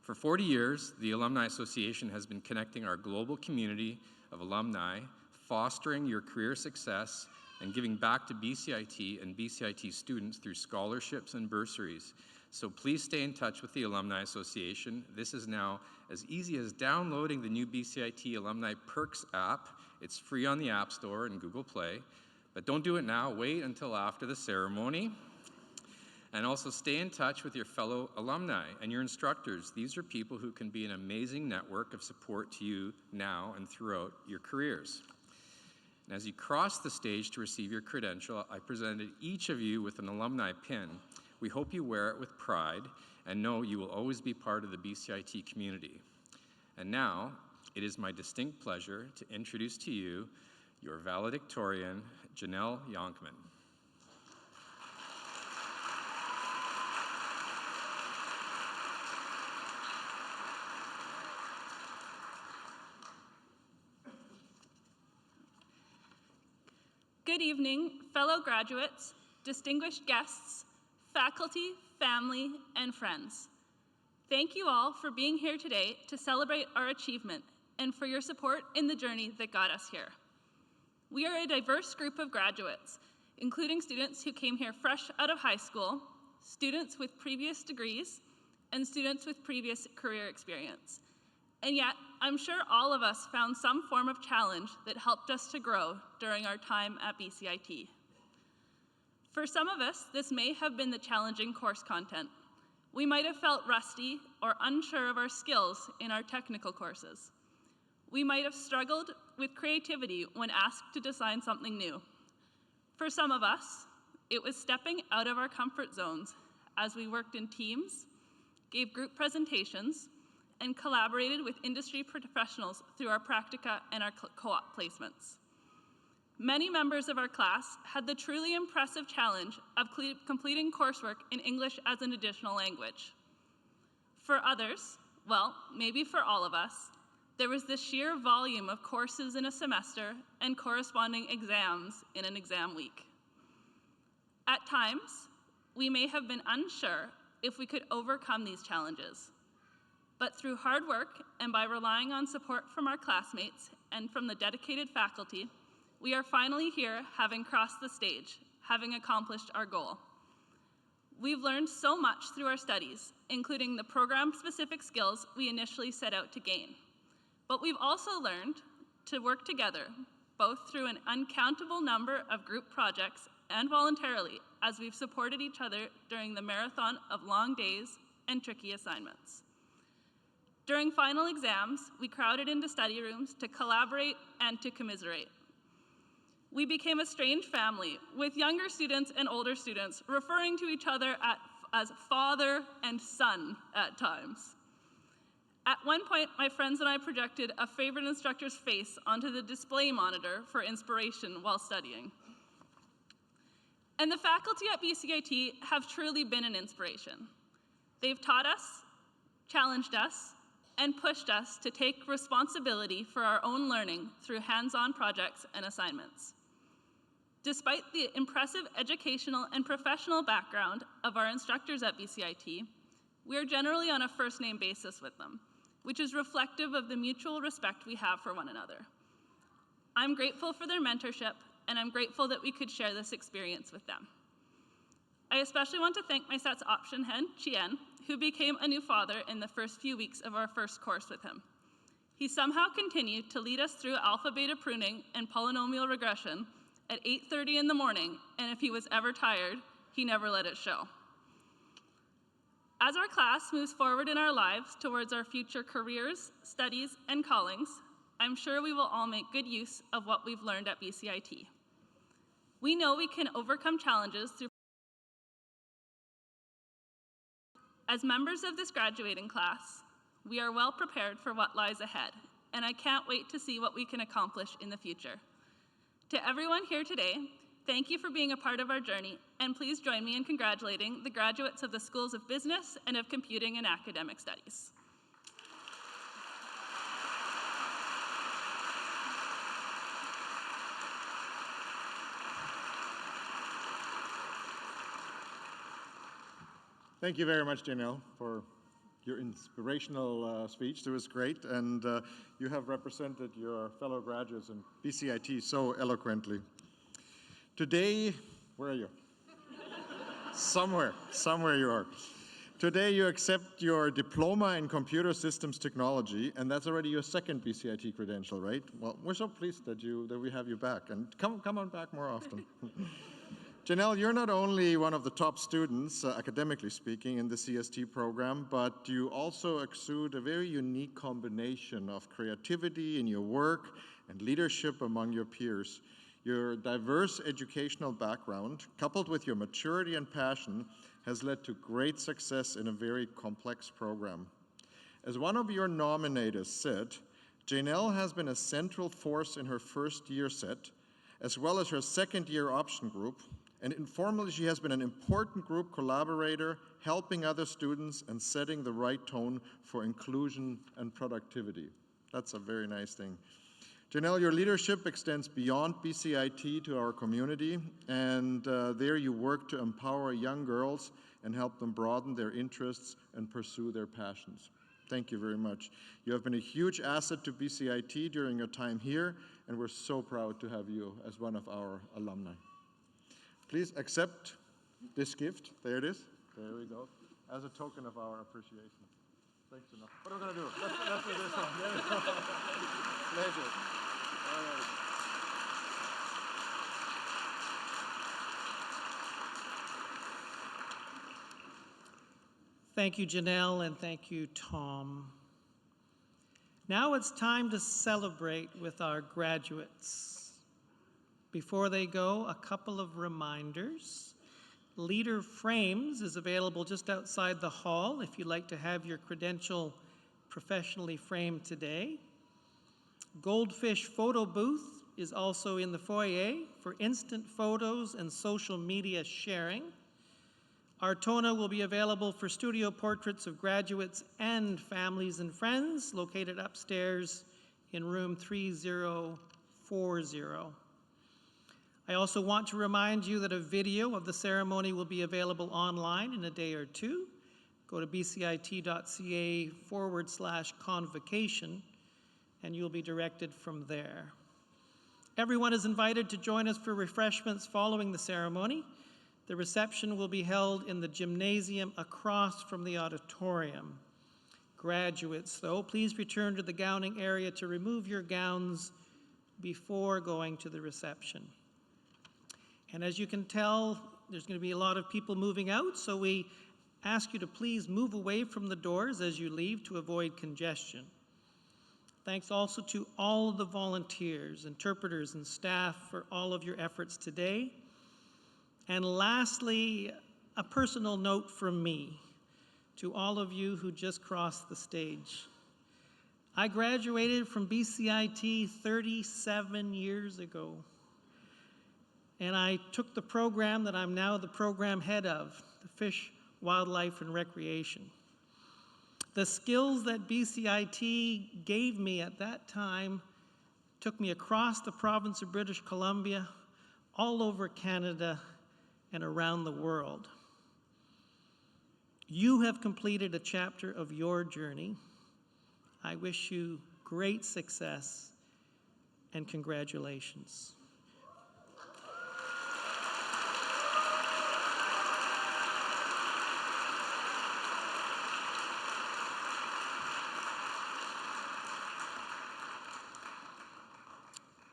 For 40 years, the Alumni Association has been connecting our global community of alumni, fostering your career success, and giving back to BCIT and BCIT students through scholarships and bursaries. So please stay in touch with the Alumni Association. This is now as easy as downloading the new BCIT Alumni Perks app. It's free on the App Store and Google Play. But don't do it now, wait until after the ceremony. And also stay in touch with your fellow alumni and your instructors. These are people who can be an amazing network of support to you now and throughout your careers. And as you cross the stage to receive your credential, I presented each of you with an alumni pin. We hope you wear it with pride and know you will always be part of the BCIT community. And now, it is my distinct pleasure to introduce to you your valedictorian, Janelle Yonkman. Good evening, fellow graduates, distinguished guests, faculty, family, and friends. Thank you all for being here today to celebrate our achievement and for your support in the journey that got us here. We are a diverse group of graduates, including students who came here fresh out of high school, students with previous degrees, and students with previous career experience. And yet, I'm sure all of us found some form of challenge that helped us to grow during our time at Bcit. For some of us, this may have been the challenging course content. We might have felt rusty or unsure of our skills in our technical courses. We might have struggled with creativity when asked to design something new. For some of us, it was stepping out of our comfort zones as we worked in teams, gave group presentations, and collaborated with industry professionals through our practica and our co-op placements. Many members of our class had the truly impressive challenge of completing coursework in English as an additional language. For others, well, maybe for all of us, there was the sheer volume of courses in a semester and corresponding exams in an exam week. At times, we may have been unsure if we could overcome these challenges. But through hard work and by relying on support from our classmates and from the dedicated faculty, we are finally here, having crossed the stage, having accomplished our goal. We've learned so much through our studies, including the program-specific skills we initially set out to gain. But we've also learned to work together, both through an uncountable number of group projects and voluntarily, as we've supported each other during the marathon of long days and tricky assignments. During final exams, we crowded into study rooms to collaborate and to commiserate. We became a strange family, with younger students and older students referring to each other as father and son at times. At one point, my friends and I projected a favorite instructor's face onto the display monitor for inspiration while studying. And the faculty at Bcit have truly been an inspiration. They've taught us, challenged us, and pushed us to take responsibility for our own learning through hands-on projects and assignments. Despite the impressive educational and professional background of our instructors at Bcit, we are generally on a first-name basis with them, which is reflective of the mutual respect we have for one another. I'm grateful for their mentorship, and I'm grateful that we could share this experience with them. I especially want to thank my SET's option head, Chien, who became a new father in the first few weeks of our first course with him. He somehow continued to lead us through alpha-beta pruning and polynomial regression at 8:30 in the morning, and if he was ever tired, he never let it show. As our class moves forward in our lives towards our future careers, studies, and callings, I'm sure we will all make good use of what we've learned at Bcit. We know we can overcome challenges through. As members of this graduating class, we are well prepared for what lies ahead, and I can't wait to see what we can accomplish in the future. To everyone here today, thank you for being a part of our journey, and please join me in congratulating the graduates of the Schools of Business and of Computing and Academic Studies. Thank you very much, Janelle, for your inspirational speech. It was great, and you have represented your fellow graduates in Bcit so eloquently. Today, where are you? Somewhere you are. Today you accept your Diploma in Computer Systems Technology, and that's already your second Bcit credential, right? Well, we're so pleased that we have you back, and come on back more often. Janelle, you're not only one of the top students, academically speaking, in the CST program, but you also exude a very unique combination of creativity in your work and leadership among your peers. Your diverse educational background, coupled with your maturity and passion, has led to great success in a very complex program. As one of your nominators said, Janelle has been a central force in her first-year set, as well as her second-year option group, and informally she has been an important group collaborator, helping other students and setting the right tone for inclusion and productivity. That's a very nice thing. Janelle, your leadership extends beyond BCIT to our community, and there you work to empower young girls and help them broaden their interests and pursue their passions. Thank you very much. You have been a huge asset to BCIT during your time here, and we're so proud to have you as one of our alumni. Please accept this gift. There it is. There we go. As a token of our appreciation. Thanks enough. What are we going to do? Let's do this one. There we go. Pleasure. All right. Thank you, Janelle, and thank you, Tom. Now it's time to celebrate with our graduates. Before they go, a couple of reminders. Leader Frames is available just outside the hall if you'd like to have your credential professionally framed today. Goldfish Photo Booth is also in the foyer for instant photos and social media sharing. Artona will be available for studio portraits of graduates and families and friends, located upstairs in room 3040. I also want to remind you that a video of the ceremony will be available online in a day or two. Go to bcit.ca/convocation, and you'll be directed from there. Everyone is invited to join us for refreshments following the ceremony. The reception will be held in the gymnasium across from the auditorium. Graduates, though, please return to the gowning area to remove your gowns before going to the reception. And as you can tell, there's going to be a lot of people moving out, so we ask you to please move away from the doors as you leave to avoid congestion. Thanks also to all of the volunteers, interpreters, and staff for all of your efforts today. And lastly, a personal note from me to all of you who just crossed the stage. I graduated from BCIT 37 years ago, and I took the program that I'm now the program head of, the Fish, Wildlife, and Recreation. The skills that BCIT gave me at that time took me across the province of British Columbia, all over Canada, and around the world. You have completed a chapter of your journey. I wish you great success and congratulations.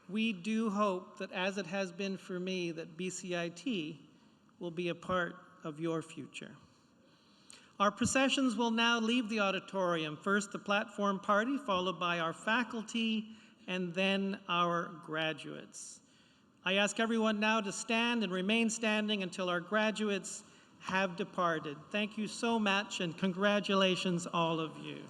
We do hope that, as it has been for me, that BCIT will be a part of your future. Our processions will now leave the auditorium. First, the platform party, followed by our faculty, and then our graduates. I ask everyone now to stand and remain standing until our graduates have departed. Thank you so much, and congratulations, all of you.